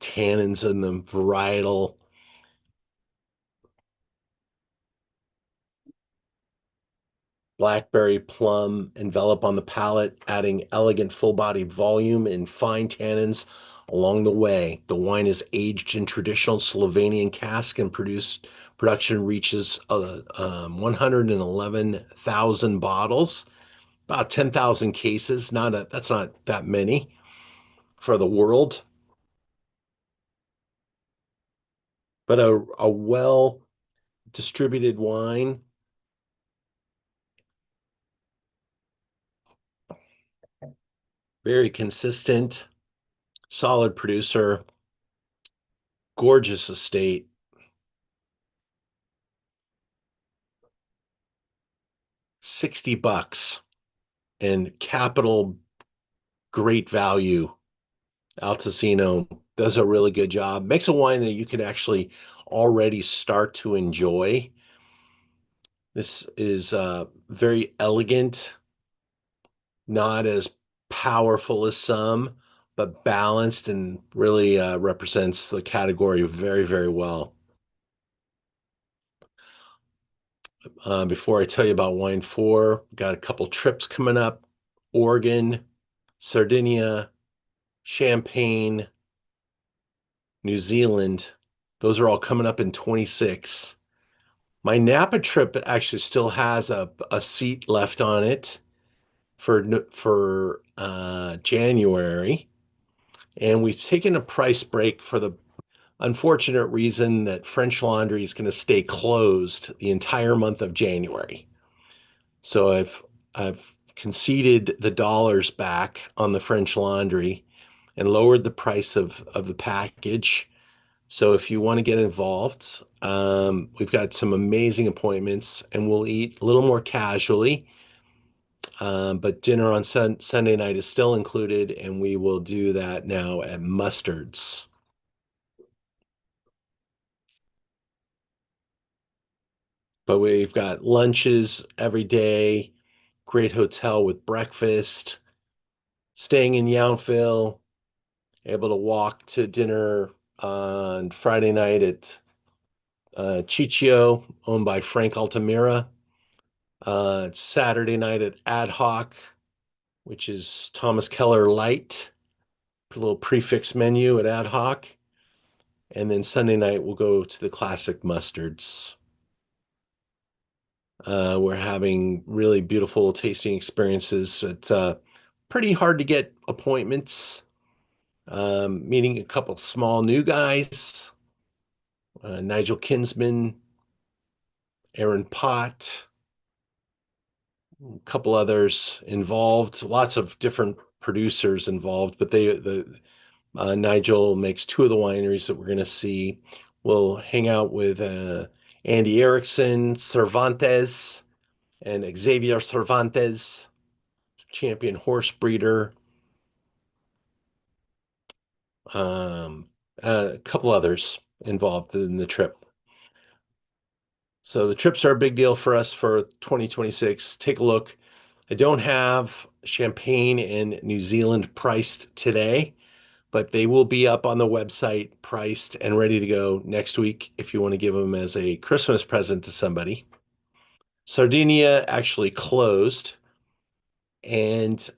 tannins and the varietal. Blackberry plum envelop on the palate, adding elegant full-bodied volume and fine tannins along the way. The wine is aged in traditional Slovenian cask, and production reaches 111,000 bottles, about 10,000 cases. That's not that many for the world, but a well distributed wine. Very consistent, solid producer, gorgeous estate. $60 and capital great value. Altesino does a really good job. Makes a wine that you can actually already start to enjoy. This is very elegant, not as powerful as some, but balanced and really represents the category very, very well. Before I tell you about wine four, got a couple trips coming up. Oregon, Sardinia, Champagne, New Zealand. Those are all coming up in 26. My Napa trip actually still has a seat left on it for January, and we've taken a price break for the unfortunate reason that French Laundry is going to stay closed the entire month of January. So I've conceded the dollars back on the French Laundry and lowered the price of the package. So if you want to get involved, we've got some amazing appointments and we'll eat a little more casually. But dinner on Sunday night is still included, and we will do that now at Mustard's. But we've got lunches every day, great hotel with breakfast, staying in Yountville, able to walk to dinner on Friday night at Ciccio, owned by Frank Altamira. Saturday night at Ad Hoc, which is Thomas Keller Light, a little prefix menu at Ad Hoc. And then Sunday night, we'll go to the classic mustards. We're having really beautiful tasting experiences. It's pretty hard to get appointments. Meeting a couple small new guys, Nigel Kinsman, Aaron Pott, a couple others involved, lots of different producers involved, but Nigel makes two of the wineries that we're going to see. We'll hang out with Andy Erickson, Cervantes, and Xavier Cervantes, champion horse breeder. A couple others involved in the trip. So the trips are a big deal for us for 2026. Take a look. I don't have Champagne and New Zealand priced today, but they will be up on the website priced and ready to go next week if you want to give them as a Christmas present to somebody. Sardinia actually closed, and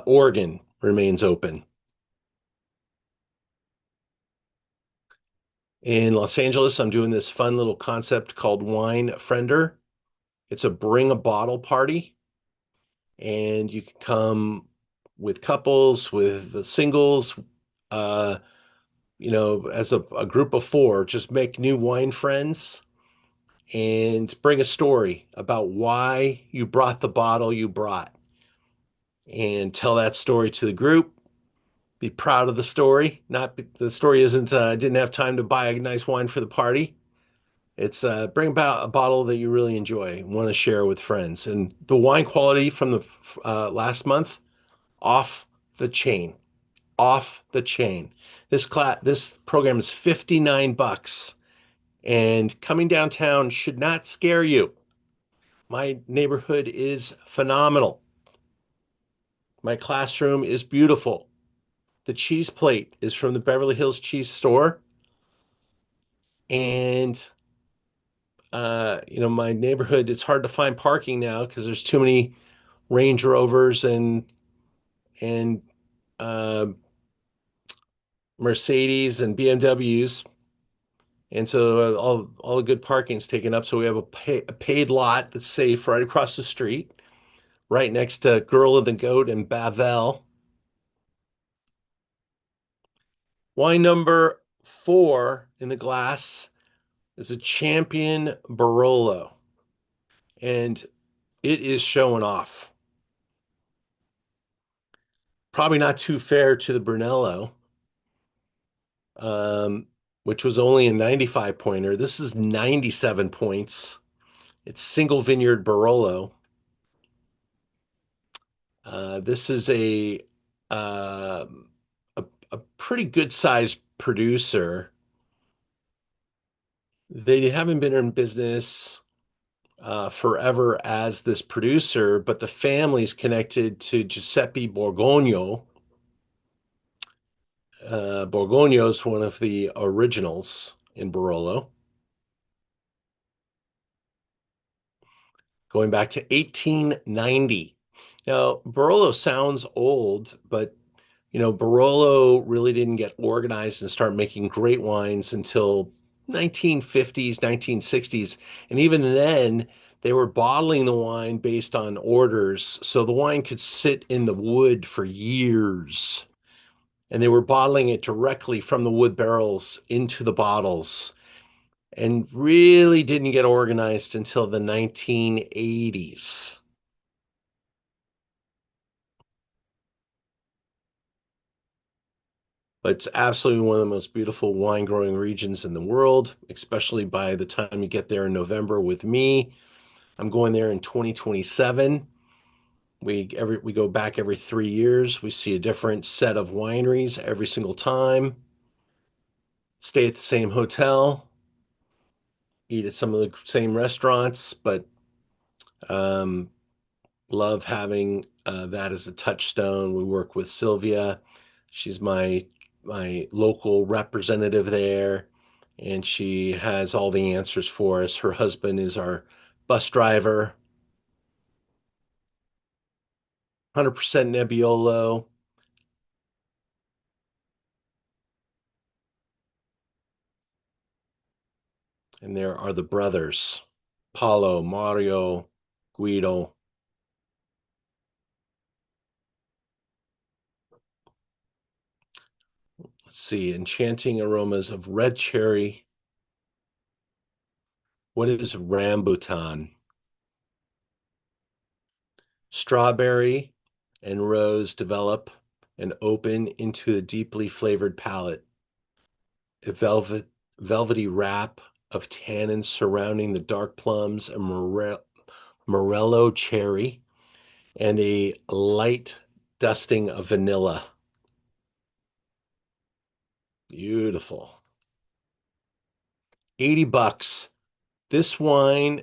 Oregon remains open. In Los Angeles, I'm doing this fun little concept called Wine Friender. It's a bring a bottle party, and you can come with couples, with the singles, uh, as a group of four, just make new wine friends and bring a story about why you brought the bottle you brought and tell that story to the group. Be proud of the story. Not the story isn't I didn't have time to buy a nice wine for the party. It's bring about a bottle that you really enjoy and want to share with friends. And the wine quality from the last month, off the chain, off the chain. This program is $59, and coming downtown should not scare you. My neighborhood is phenomenal. My classroom is beautiful. The cheese plate is from the Beverly Hills Cheese Store. And my neighborhood, it's hard to find parking now because there's too many Range Rovers and uh, Mercedes and BMWs. And so all the good parking's taken up. So we have a paid lot that's safe right across the street, right next to Girl of the Goat and Bavel. Wine number four in the glass is a champion Barolo, and it is showing off. Probably not too fair to the Brunello, um, which was only a 95 pointer. This is 97 points. It's single vineyard Barolo. This is um, a pretty good sized producer. They haven't been in business forever as this producer, but the family's connected to Giuseppe Borgogno. Borgogno is one of the originals in Barolo, going back to 1890. Now, Barolo sounds old, but Barolo really didn't get organized and start making great wines until 1950s, 1960s. And even then, they were bottling the wine based on orders. So the wine could sit in the wood for years. And they were bottling it directly from the wood barrels into the bottles and really didn't get organized until the 1980s. But it's absolutely one of the most beautiful wine growing regions in the world, especially by the time you get there in November with me. I'm going there in 2027. We go back every 3 years. We see a different set of wineries every single time. Stay at the same hotel, eat at some of the same restaurants, but um, love having that as a touchstone. We work with Sylvia. She's my local representative there, and she has all the answers for us. Her husband is our bus driver, 100% Nebbiolo. And there are the brothers, Paolo, Mario, Guido. Let's see, enchanting aromas of red cherry. What is rambutan? Strawberry and rose develop and open into a deeply flavored palate. A velvety wrap of tannins surrounding the dark plums, a morello cherry, and a light dusting of vanilla. Beautiful. 80 bucks. This wine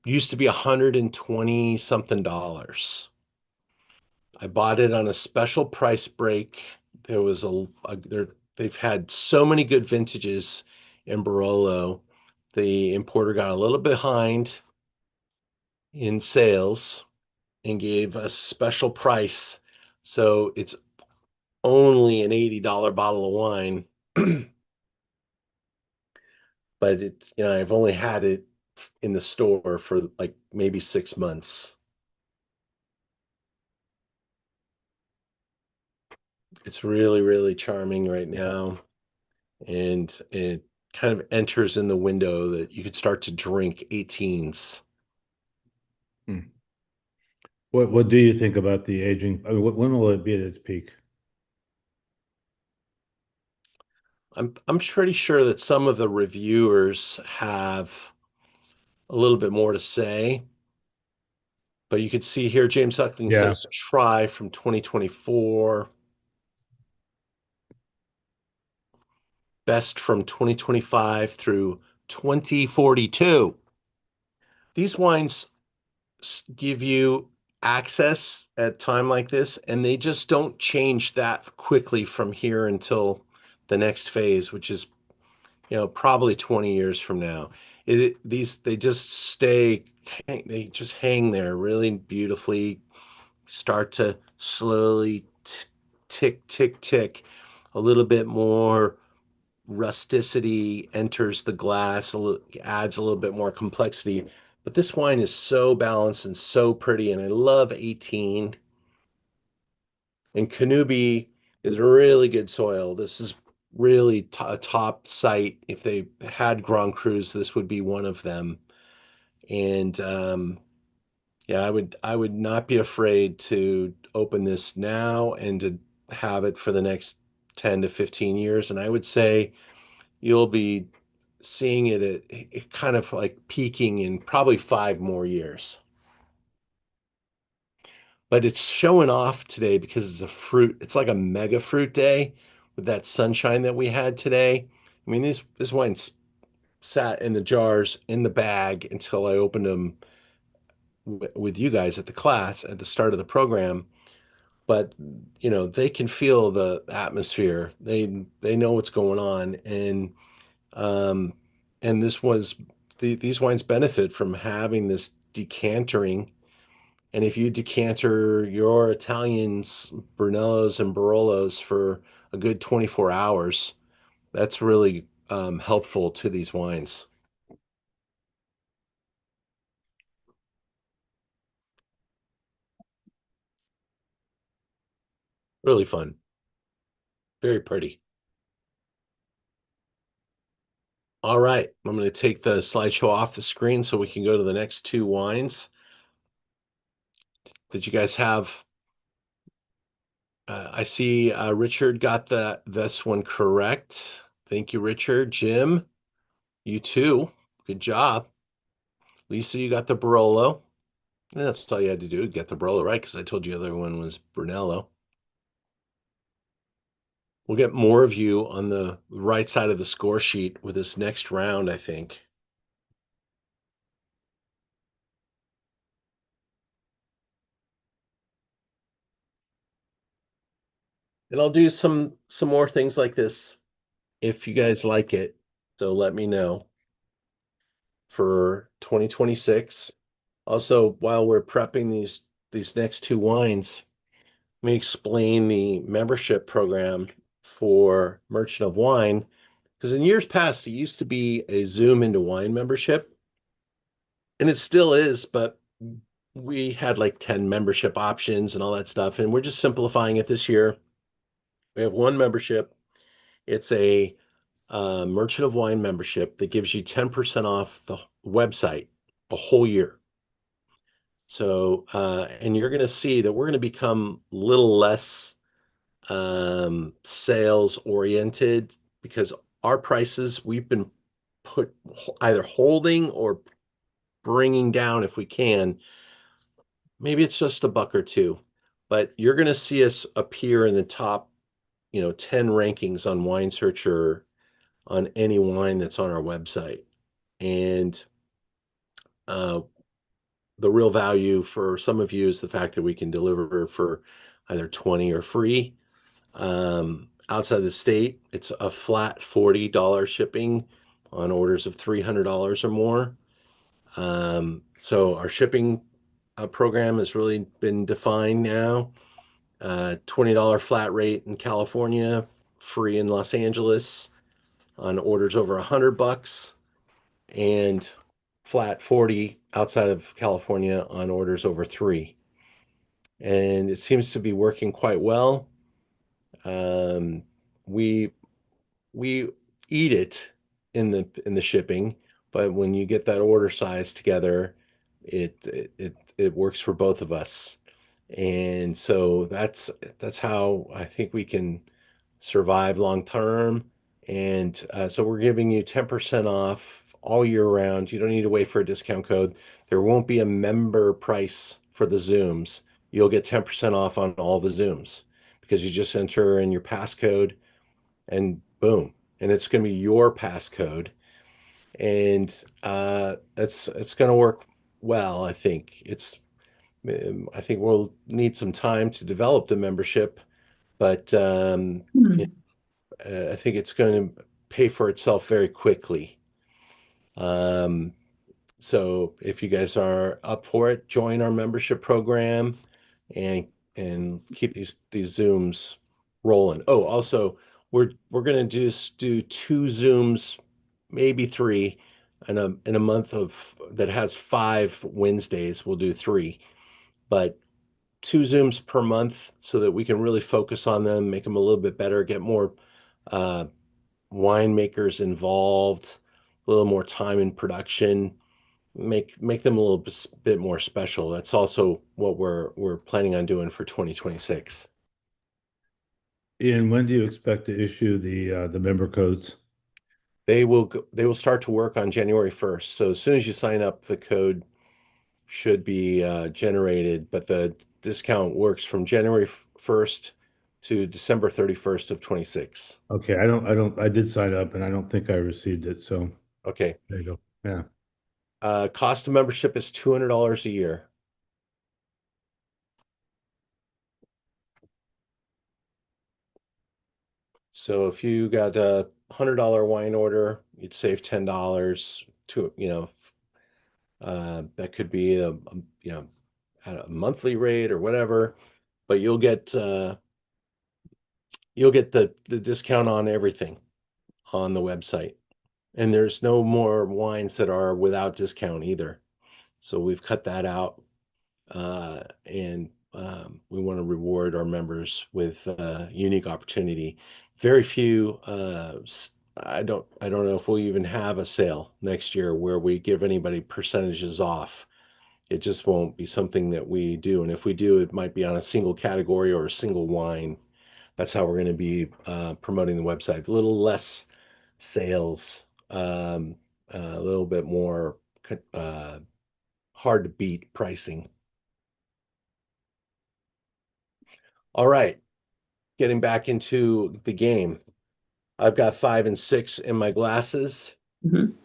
used to be 120 something dollars. I bought it on a special price break. There was they've had so many good vintages in Barolo. The importer got a little behind in sales and gave a special price. So it's only an $80 bottle of wine. But I've only had it in the store for like maybe 6 months. It's really, really charming right now. And it kind of enters in the window that you could start to drink 18s. Hmm. What do you think about the aging? I mean, when will it be at its peak? I'm pretty sure that some of the reviewers have a little bit more to say, but you could see here James Suckling Yeah. says try from 2024, best from 2025 through 2042. These wines give you access at a time like this, and they just don't change that quickly from here until the next phase, which is probably 20 years from now. They just they just hang there really beautifully, start to slowly tick, tick, tick. A little bit more rusticity enters the glass, adds a little bit more complexity. But this wine is so balanced and so pretty, and I love 18. And Canubi is really good soil. This is really a top site. If they had Grand Crus, this would be one of them. And yeah, I would not be afraid to open this now and to have it for the next 10 to 15 years. And I would say you'll be seeing it at kind of like peaking in probably 5 more years. But it's showing off today because it's a fruit. It's like a mega fruit day with that sunshine that we had today. I mean, this wine sat in the jars in the bag until I opened them with you guys at the class at the start of the program. But they can feel the atmosphere. They know what's going on, um, and these wines benefit from having this decantering. And if you decanter your Italians, Brunellos and Barolos for a good 24 hours, that's really helpful to these wines. Really fun. Very pretty. All right, I'm going to take the slideshow off the screen so we can go to the next two wines. Did you guys have? I see Richard got this one correct. Thank you, Richard. Jim, you too. Good job. Lisa, you got the Barolo. And that's all you had to do, get the Barolo right, because I told you the other one was Brunello. We'll get more of you on the right side of the score sheet with this next round, I think. And I'll do some more things like this if you guys like it. So let me know for 2026. Also, while we're prepping these next two wines, let me explain the membership program for Merchant of Wine. Because in years past, it used to be a Zoom into Wine membership, and it still is, but we had like 10 membership options and all that stuff, and we're just simplifying it this year. We have one membership. It's a Merchant of Wine membership that gives you 10% off the website a whole year. So, and you're going to see that we're going to become a little less sales oriented because our prices we've been put either holding or bringing down if we can. Maybe it's just a buck or two, but you're going to see us appear in the top, 10 rankings on Wine Searcher on any wine that's on our website. And uh, the real value for some of you is the fact that we can deliver for either 20 or free. Outside the state, it's a flat $40 shipping on orders of $300 or more. So our shipping program has really been defined now. $20 flat rate in California, free in Los Angeles on orders over $100, and flat 40 outside of California on orders over three. And it seems to be working quite well. Um, we we eat it in the shipping, but when you get that order size together, it works for both of us. And so that's how I think we can survive long term. And so we're giving you 10% off all year round. You don't need to wait for a discount code. There won't be a member price for the Zooms. You'll get 10% off on all the Zooms because you just enter in your passcode and boom. And it's going to be your passcode. And it's going to work well, I think. I think we'll need some time to develop the membership, but I think it's going to pay for itself very quickly. Um, so if you guys are up for it, join our membership program and keep these Zooms rolling. Oh, also we're going to just do two Zooms, maybe three, in a month of that has 5 Wednesdays. We'll do three, but two Zooms per month so that we can really focus on them, make them a little bit better, get more winemakers involved, a little more time in production, make them a little bit more special. That's also what we're planning on doing for 2026. Ian, when do you expect to issue the member codes? They will start to work on January 1st. So as soon as you sign up, the code should be generated, but the discount works from January 1st to December 31st of 26. Okay, I did sign up and I don't think I received it, so Okay. there you go. Yeah. Cost of membership is $200 a year. So if you got a $100 wine order, you'd save $10 to, that could be at a monthly rate or whatever, but you'll get the discount on everything on the website. And there's no more wines that are without discount either. So we've cut that out. And we want to reward our members with a unique opportunity. Very few, I don't know if we'll even have a sale next year where we give anybody percentages off. It just won't be something that we do. And if we do, it might be on a single category or a single wine. That's how we're going to be promoting the website. A little less sales, a little bit more uh, hard to beat pricing. All right, getting back into the game. I've got 5 and 6 in my glasses. Mhm.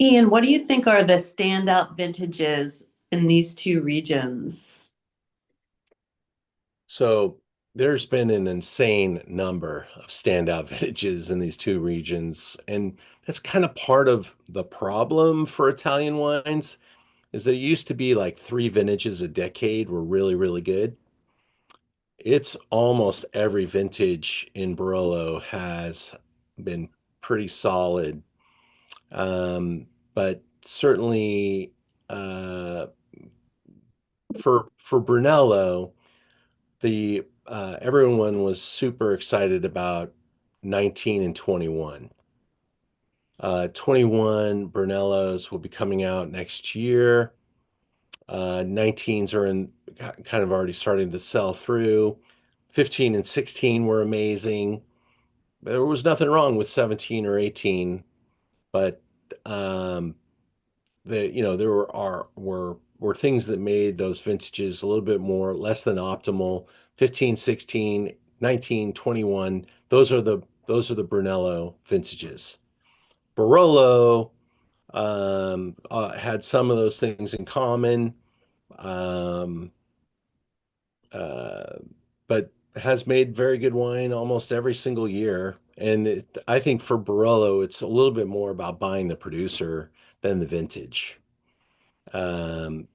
Ian, what do you think are the standout vintages in these two regions? So there's been an insane number of standout vintages in these two regions, and that's kind of part of the problem for Italian wines, is that it used to be like 3 vintages a decade were really, really good. It's almost every vintage in Barolo has been pretty solid. But certainly for Brunello, the everyone was super excited about 19 and 21. 21 Brunellos will be coming out next year. 19s are in kind of already starting to sell through. 15 and 16 were amazing. There was nothing wrong with 17 or 18, but um, there were things that made those vintages a little bit more less than optimal. 15, 16, 19, 21. Those are the Brunello vintages. Barolo had some of those things in common, um, uh, but has made very good wine almost every single year. And I think for Barolo, it's a little bit more about buying the producer than the vintage. And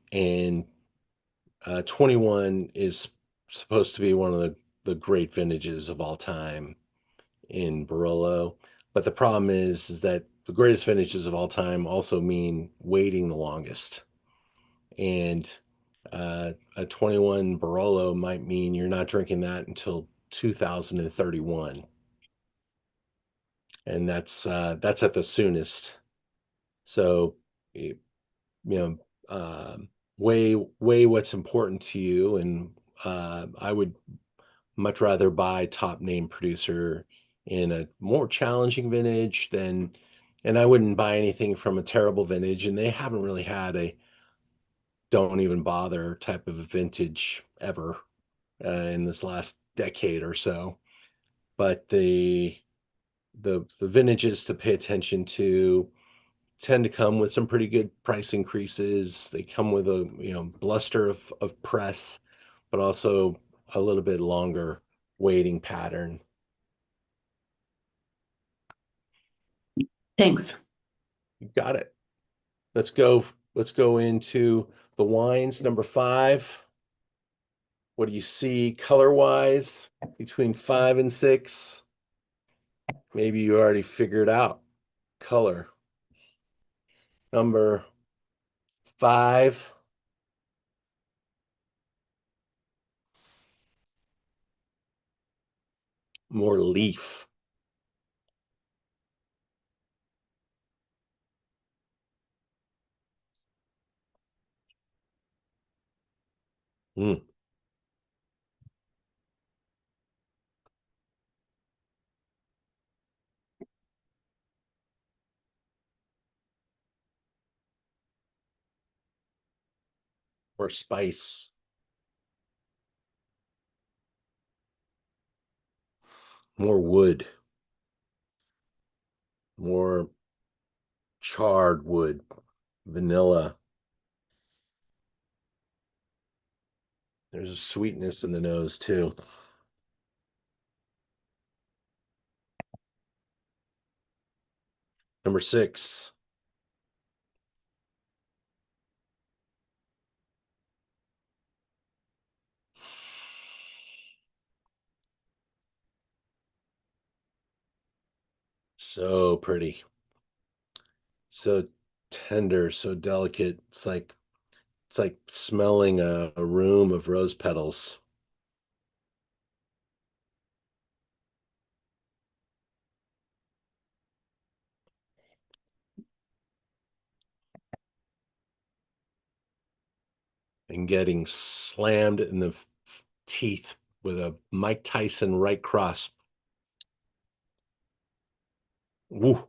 21 is supposed to be one of the great vintages of all time in Barolo. But the problem is that the greatest vintages of all time also mean waiting the longest. And a 21 Barolo might mean you're not drinking that until 2031. And that's at the soonest. So, you know, weigh what's important to you, and I would much rather buy top name producer in a more challenging vintage than, and I wouldn't buy anything from a terrible vintage, and they haven't really had a don't even bother type of a vintage ever in this last decade or so. But the vintages to pay attention to tend to come with some pretty good price increases. They come with a bluster of press, but also a little bit longer waiting pattern. Thanks. You got it. Let's go. Let's go into the wines. Number 5. What do you see color wise between 5 and 6? Maybe you already figured out color. Number 5 more leaf. Mm. More spice. More wood. More charred wood. Vanilla. There's a sweetness in the nose too. Number 6. So pretty. So tender, so delicate. It's like smelling a room of rose petals. And getting slammed in the teeth with a Mike Tyson right cross. Woo.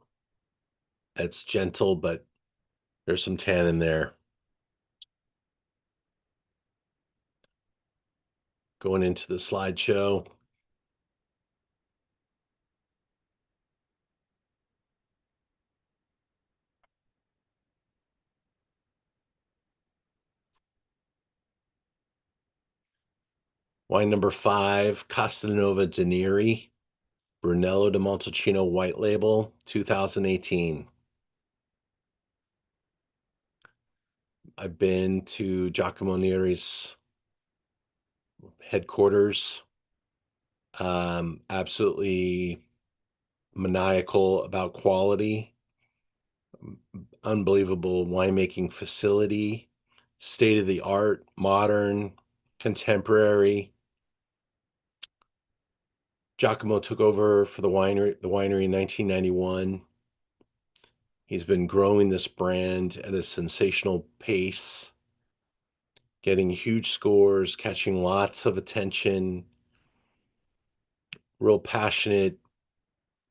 It's gentle, but there's some tannin there. Going into the slideshow. Wine number 5, Castanova Danieri, Brunello de Montalcino White Label, 2018. I've been to Giacomo Neri's headquarters. Absolutely maniacal about quality. Unbelievable winemaking facility. State of the art, modern, contemporary. Giacomo took over for the winery in 1991. He's been growing this brand at a sensational pace, getting huge scores, catching lots of attention. Real passionate,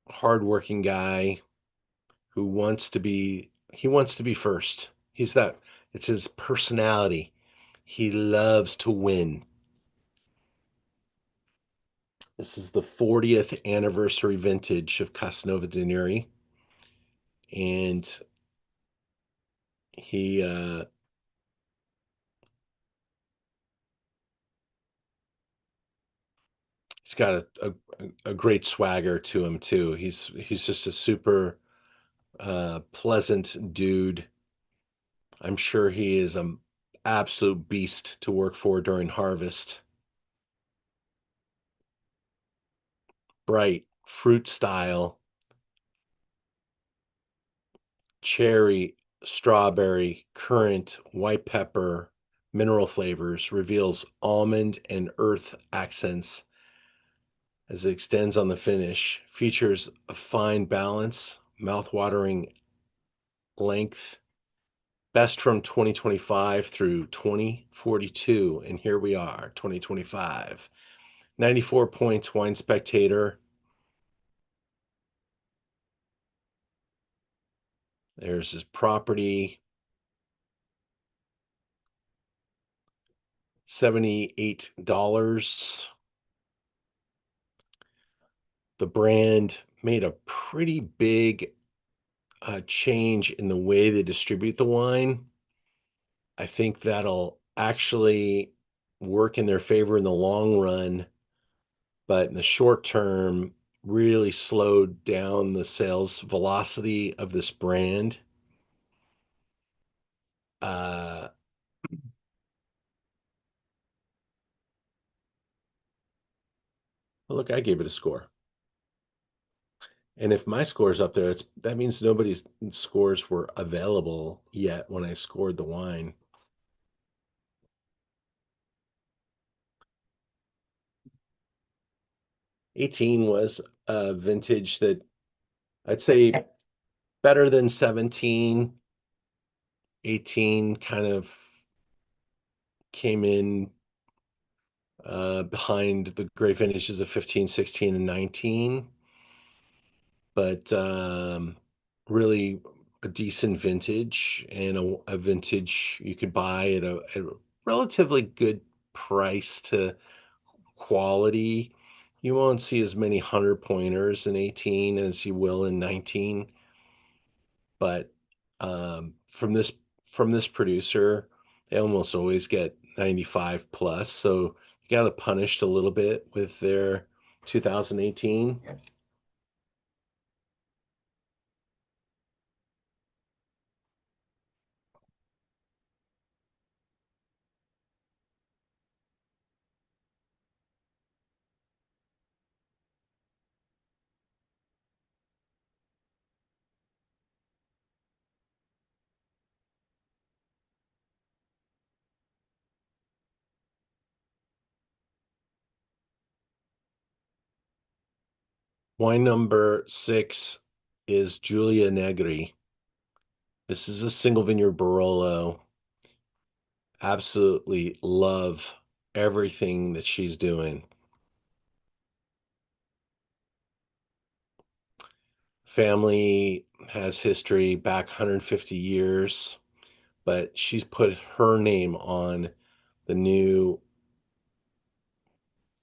hardworking guy who wants to be first. It's his personality. He loves to win. This is the 40th anniversary vintage of Casanova Danieri, and he he's got a great swagger to him too. He's just a super pleasant dude. I'm sure he is an absolute beast to work for during harvest. Bright fruit style, cherry, strawberry, currant, white pepper, mineral flavors, reveals almond and earth accents as it extends on the finish, features a fine balance, mouth-watering length, best from 2025 through 2042, and here we are, 2025. 94 points, Wine Spectator. There's his property. $78. The brand made a pretty big change in the way they distribute the wine. I think that'll actually work in their favor in the long run, but in the short term, really slowed down the sales velocity of this brand. Uh, Look, I gave it a score. And if my score's up there, that means nobody's scores were available yet when I scored the wine. 18 was a vintage that I'd say better than 17. 18 kind of came in behind the great vintages of 15, 16, and 19, but really a decent vintage and a vintage you could buy at a relatively good price to quality. You won't see as many 100 pointers in 18 as you will in 19, but from this producer, they almost always get 95 plus. So you got it punished a little bit with their 2018. Wine number 6 is Giulia Negri. This is a single vineyard Barolo. Absolutely love everything that she's doing. Family has history back 150 years, but she's put her name on the new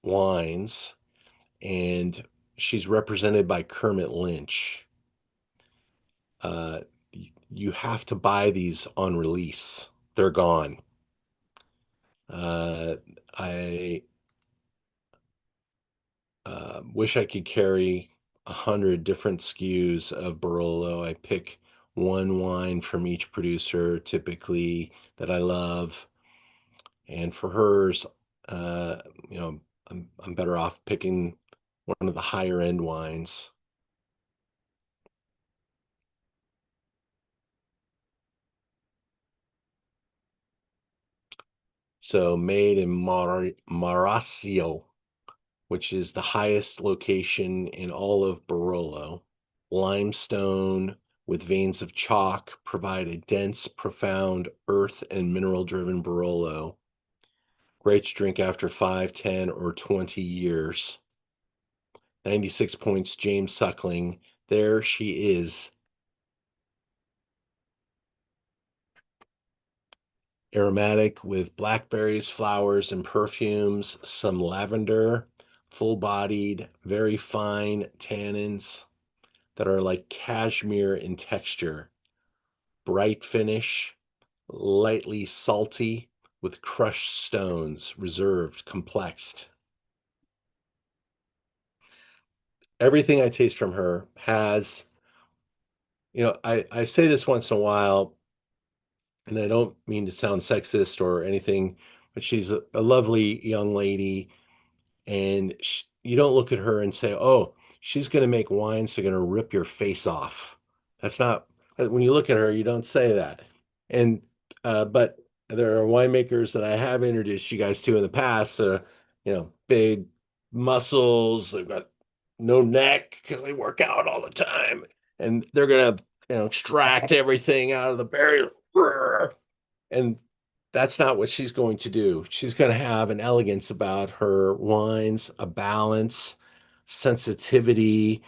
wines, and she's represented by Kermit Lynch. Uh, you have to buy these on release. They're gone. Uh, I wish I could carry 100 different SKUs of Barolo. I pick one wine from each producer typically that I love, and for hers, uh, you know, I'm better off picking one of the higher end wines. So made in Marasio, which is the highest location in all of Barolo. Limestone with veins of chalk provide a dense, profound earth and mineral driven Barolo. Great to drink after 5, 10, or 20 years. 96 points, James Suckling. There she is. Aromatic with blackberries, flowers, and perfumes, some lavender, full bodied, very fine tannins that are like cashmere in texture, bright finish, lightly salty with crushed stones, reserved, complexed. Everything I taste from her has, I say this once in a while, and I don't mean to sound sexist or anything, but she's a lovely young lady, and you don't look at her and say, "Oh, she's going to make wines that are going to rip your face off." That's not when you look at her, you don't say that. And but there are winemakers that I have introduced you guys to in the past. Big muscles. They've got no neck because they work out all the time, and they're gonna extract everything out of the berry. And that's not what she's going to do. She's going to have an elegance about her wines, a balance, sensitivity.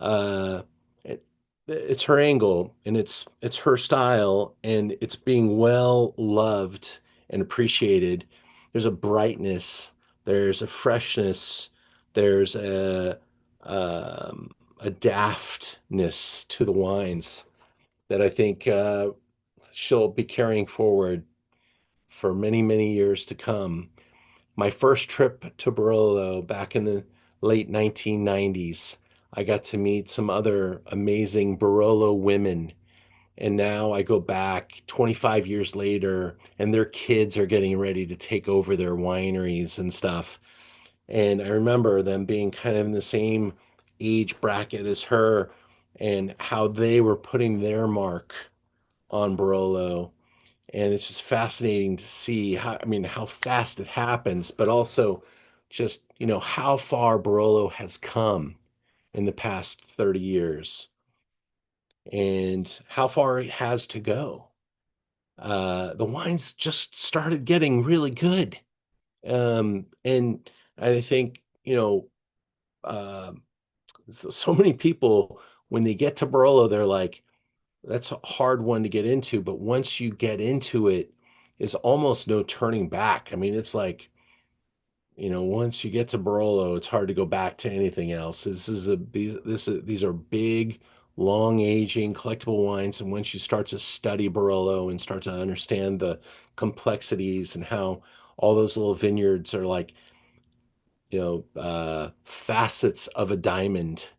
Uh, it, it's her angle, and it's her style, and it's being well loved and appreciated. There's a brightness, there's a freshness, there's a daftness to the wines that I think she'll be carrying forward for many, many years to come. My first trip to Barolo back in the late 1990s, I got to meet some other amazing Barolo women. And now I go back 25 years later, and their kids are getting ready to take over their wineries and stuff. And I remember them being kind of in the same age bracket as her and how they were putting their mark on Barolo, and it's just fascinating to see how fast it happens, but also just, how far Barolo has come in the past 30 years and how far it has to go. The wines just started getting really good. And I think, so many people, when they get to Barolo, they're like, that's a hard one to get into. But once you get into it, it's almost no turning back. I mean, it's like, once you get to Barolo, it's hard to go back to anything else. These are big, long aging collectible wines, and once you start to study Barolo and start to understand the complexities and how all those little vineyards are like, facets of a diamond,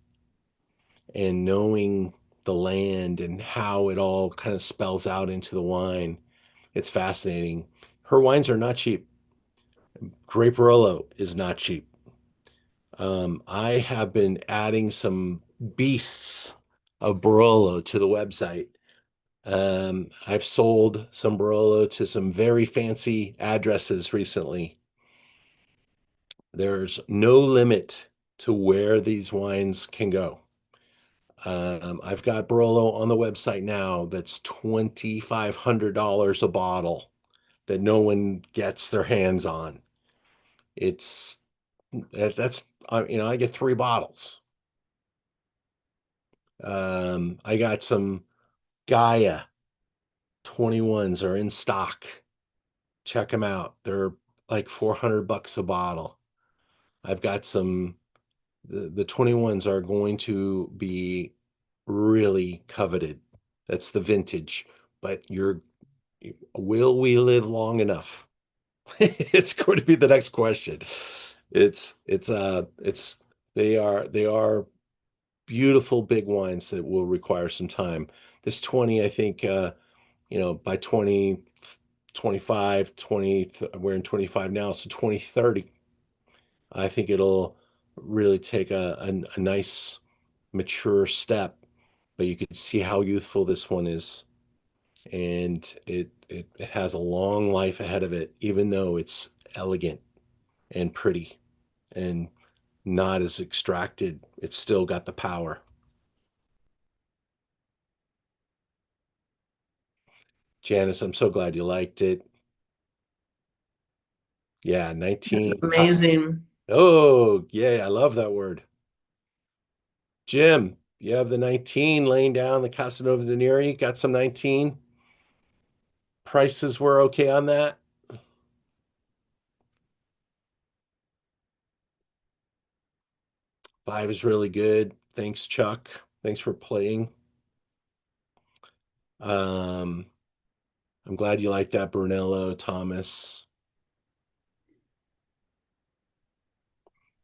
and knowing the land and how it all kind of spells out into the wine, it's fascinating. Her wines are not cheap. Grape Barolo is not cheap. I have been adding some beasts of Barolo to the website. I've sold some Barolo to some very fancy addresses recently. There's no limit to where these wines can go. I've got Barolo on the website now that's $2,500 a bottle that no one gets their hands on. It's that's I get 3 bottles. I got some Gaia 21s are in stock. Check them out. They're like $400 a bottle. I've got the 21s are going to be really coveted. That's the vintage. But will we live long enough? It's going to be the next question. It's they are beautiful big wines that will require some time. This 20, I think, by 2025, 20, we're in 25 now, so 2030, I think it'll really take a nice mature step, but you can see how youthful this one is. And it has a long life ahead of it, even though it's elegant and pretty and not as extracted. It's still got the power. Janice, I'm so glad you liked it. Yeah, It's 19. amazing. Oh, yeah, I love that word. Jim, you have the 19 laying down the Casanova de Neri. Got some 19. Prices were okay on that. Five is really good. Thanks, Chuck. Thanks for playing. Um, I'm glad you like that, Brunello, Thomas.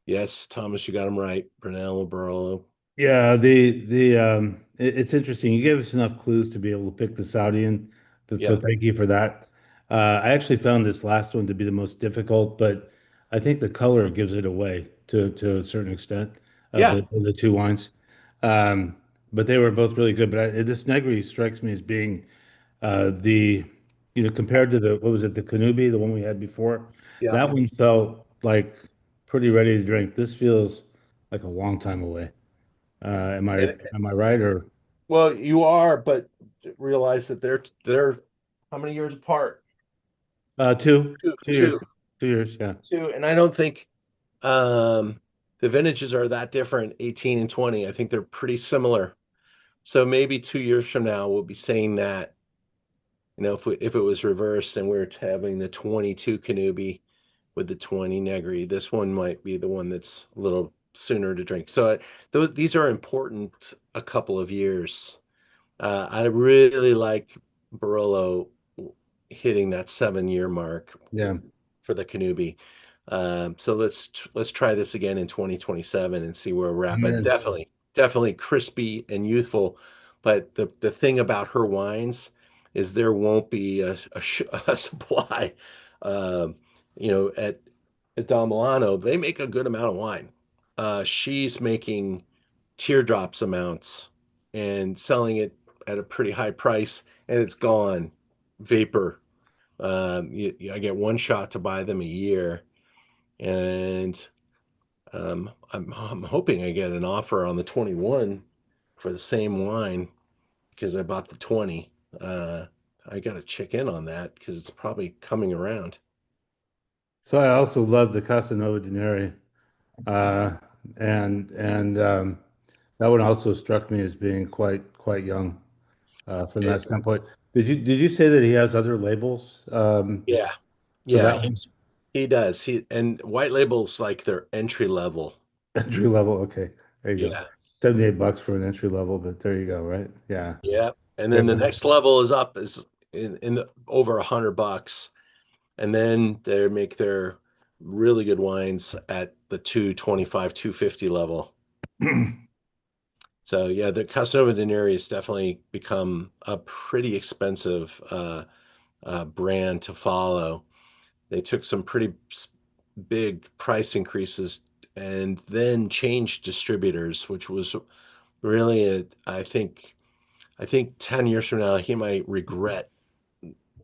Yes, Thomas, you got him right. Brunello, Barolo. Yeah, it's interesting. You gave us enough clues to be able to pick this out, Ian. So Yeah. thank you for that. I actually found this last one to be the most difficult, but I think the color gives it away to a certain extent Yeah. of the two wines. Um, but they were both really good. But this Negri strikes me as being the compared to the what was it, the Canubi, the one we had before. Yeah. That one felt like pretty ready to drink. This feels like a long time away. Am I And, am I right or well, you are, but realize that they're how many years apart? two Two, 2 years, two, 2 years? Yeah, two. And I don't think the vintages are that different, 18 and 20. I think they're pretty similar. So maybe 2 years from now, we'll be saying that, if it was reversed and we're having the 22 Canubi with the 20 Negri, this one might be the one that's a little sooner to drink. So these are important a couple of years. I really like Barolo hitting that 7 year mark yeah. for the Canubi. So let's try this again in 2027 and see where we're at. I'm But in. definitely crispy and youthful. But the thing about her wines is there won't be a supply. Um, at Don Milano, they make a good amount of wine. She's making teardrops amounts and selling it at a pretty high price, and it's gone vapor. I get one shot to buy them a year, and I'm hoping I get an offer on the 21 for the same wine because I bought the 20. Uh, I got to check in on that because it's probably coming around. So I also love the Casanova di Neri, uh, and that one also struck me as being quite young from that It, standpoint. Did you say that he has other labels yeah, for yeah, that one? he does. And white labels like their entry level. Entry level, okay, there you go. Yeah, 78 bucks for an entry level, but there you go, right? Yeah. yeah. And then Great the one. next level is up is in the over $100, and then they make their really good wines at the 225, 250 level. So yeah, the Casanova Denari has definitely become a pretty expensive brand to follow. They took some pretty big price increases and then changed distributors, which was really I think 10 years from now he might regret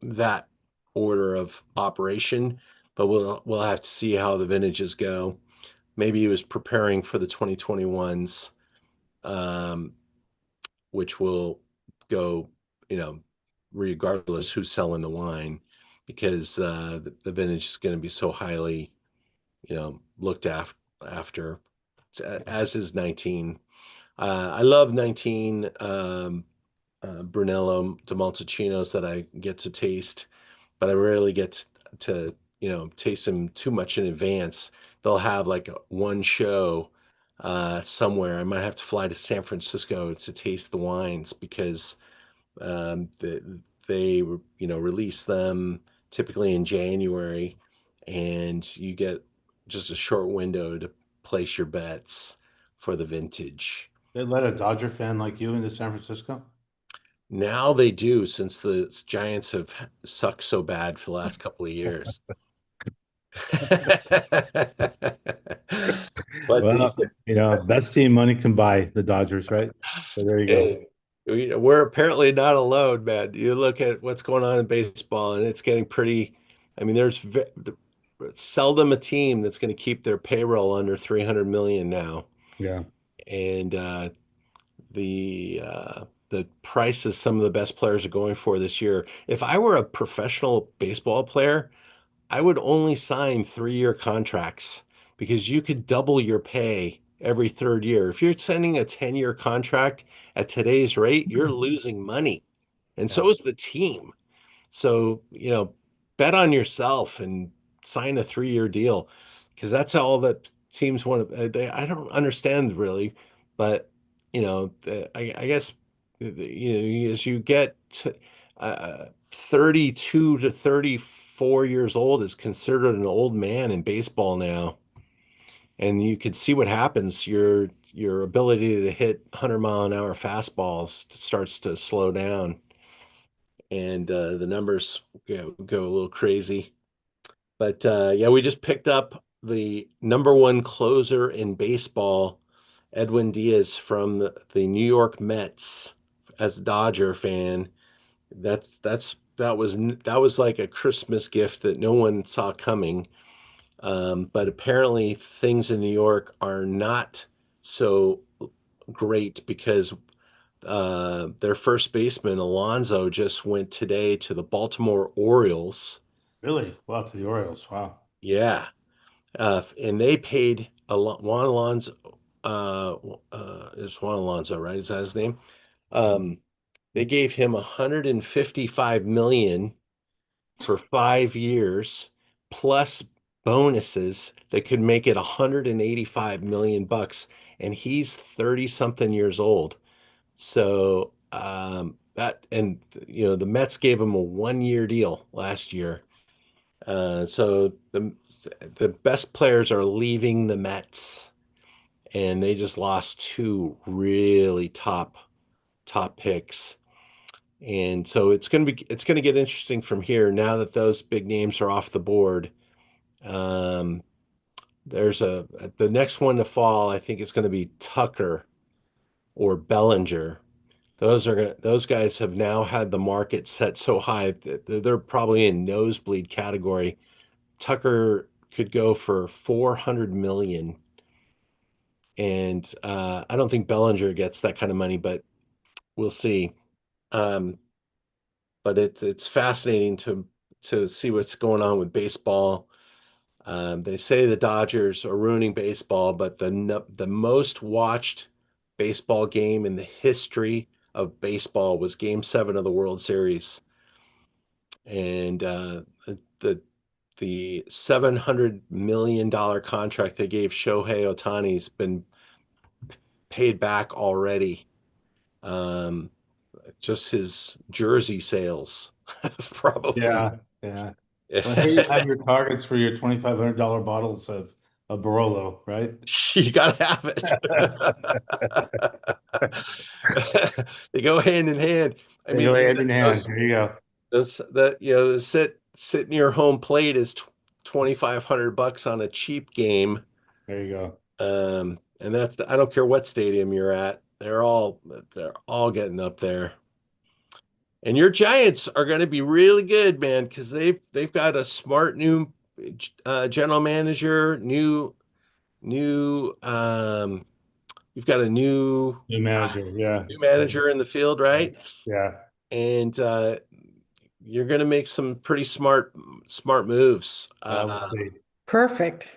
that order of operation, but we'll have to see how the vintages go. Maybe he was preparing for the 2021s, um, which will go, you know, regardless who's selling the wine, because the vintage is going to be so highly, looked after, as is 19. I love 19 Brunello de Malticinos that I get to taste, but I rarely get to, taste them too much in advance. They'll have like one show somewhere. I might have to fly to San Francisco to taste the wines because they release them typically in January, and you get just a short window to place your bets for the vintage. They let a Dodger fan like you into San Francisco? Now they do, since the Giants have sucked so bad for the last couple of years. But Well, best team money can buy the Dodgers, right? So there you go. hey, we're apparently not alone, man. You look at what's going on in baseball, and it's getting pretty. I mean, seldom a team that's going to keep their payroll under 300 million now, Yeah. and the prices some of the best players are going for this year. If I were a professional baseball player, I would only sign 3-year contracts because you could double your pay every third year. If you're signing a 10-year contract at today's rate, you're losing money. And Yeah. so is the team. So, bet on yourself and sign a 3-year deal because that's all that teams want to. I don't understand really, but I guess as you get to, 32 to 34 years old is considered an old man in baseball now, and you could see what happens. Your ability to hit 100-mile-an-hour fastballs starts to slow down, and the numbers go a little crazy. But yeah, we just picked up the number one closer in baseball, Edwin Diaz from the New York Mets. As a Dodger fan, that was like a Christmas gift that no one saw coming. But apparently, things in New York are not so great because their first baseman, Alonso, just went today to the Baltimore Orioles. Really? Wow, to the Orioles. Wow. Yeah. And they paid Juan Alonso, it's Juan Alonso, right? Is that his name? Um, they gave him 155 million for 5 years, plus bonuses that could make it 185 million bucks. And he's 30 something years old. So the Mets gave him a 1-year deal last year. So the best players are leaving the Mets, and they just lost two really top picks. And so it's gonna get interesting from here now that those big names are off the board. Um, there's the next one to fall. I think it's going to be Tucker or Bellinger. Those guys have now had the market set so high that they're probably in nosebleed category. Tucker could go for 400 million. And I don't think Bellinger gets that kind of money, but we'll see. Um, but it's fascinating to see what's going on with baseball. They say the Dodgers are ruining baseball, but the most watched baseball game in the history of baseball was Game 7 of the World Series, and the the $700 million contract they gave Shohei Ohtani's been paid back already. Um, just his jersey sales, probably. Yeah, yeah. Well, here you have your targets for your $2,500 bottles of Barolo, right? You gotta have it. They go hand in hand. I They mean, go hand in hand. those Here you go. the sit near home plate is 2,500 bucks on a cheap game. There you go. And I don't care what stadium you're at. They're all getting up there. And your Giants are going to be really good, man, because they've got a smart new general manager, new you've got a New manager. Yeah. new manager in the field, right? Yeah. And you're going to make some pretty smart moves. We'll see. Perfect.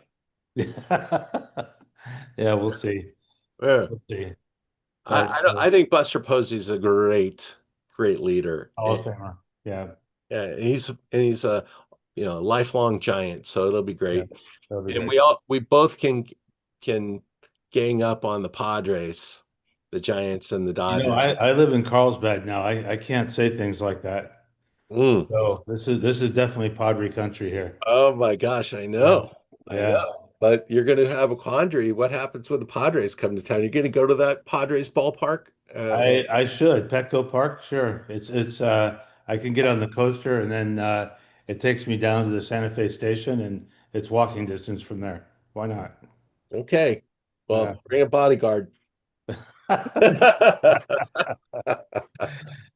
Yeah, we'll see. Yeah. We'll see. I But I, don't, I think Buster Posey's a great leader. Hall of Famer. Yeah. Yeah, and he's a lifelong Giant, so it'll be Yeah. great. That'll be And great. we both can gang up on the Padres, the Giants and the Dodgers. I live in Carlsbad now. I can't say things like that. Mm. So this is definitely Padre country here. Oh my gosh, I Yeah. know. I Yeah. know. But you're going to have a quandary. What happens when the Padres come to town? You're going to go to that Padres ballpark? I should. Petco Park, sure. It's I can get on the coaster and then it takes me down to the Santa Fe station and it's walking distance from there. Why not? Okay. Yeah. Well, bring a bodyguard.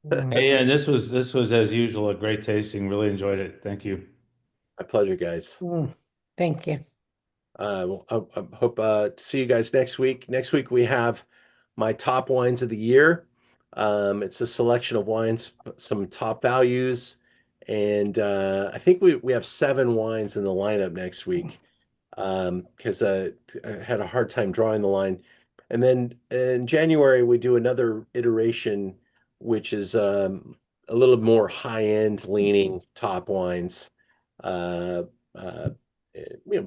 Hey, and this was as usual a great tasting. Really enjoyed it. Thank you. My pleasure, guys. Thank you. Well, I hope to see you guys next week. Next week we have my top wines of the year. It's a selection of wines, some top values, and I think we have 7 wines in the lineup next week because I had a hard time drawing the line. And then in January we do another iteration, which is a little more high-end leaning top wines. Uh, uh,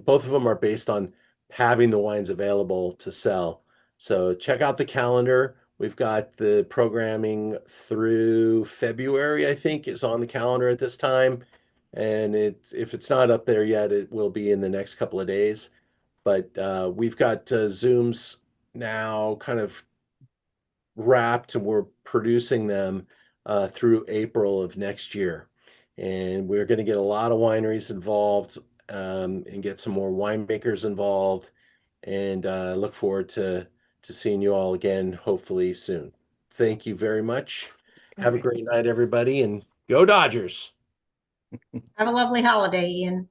both of them are based on having the wines available to sell. So check out the calendar. We've got the programming through February, I think, is on the calendar at this time. And if it's not up there yet, it will be in the next couple of days. But we've got Zooms now kind of wrapped and we're producing them through April of next year. And we're going to get a lot of wineries involved and get some more winemakers involved. And look forward to seeing you all again, hopefully soon. Thank you very much. Have a great night, everybody, and go Dodgers. Have a lovely holiday, Ian.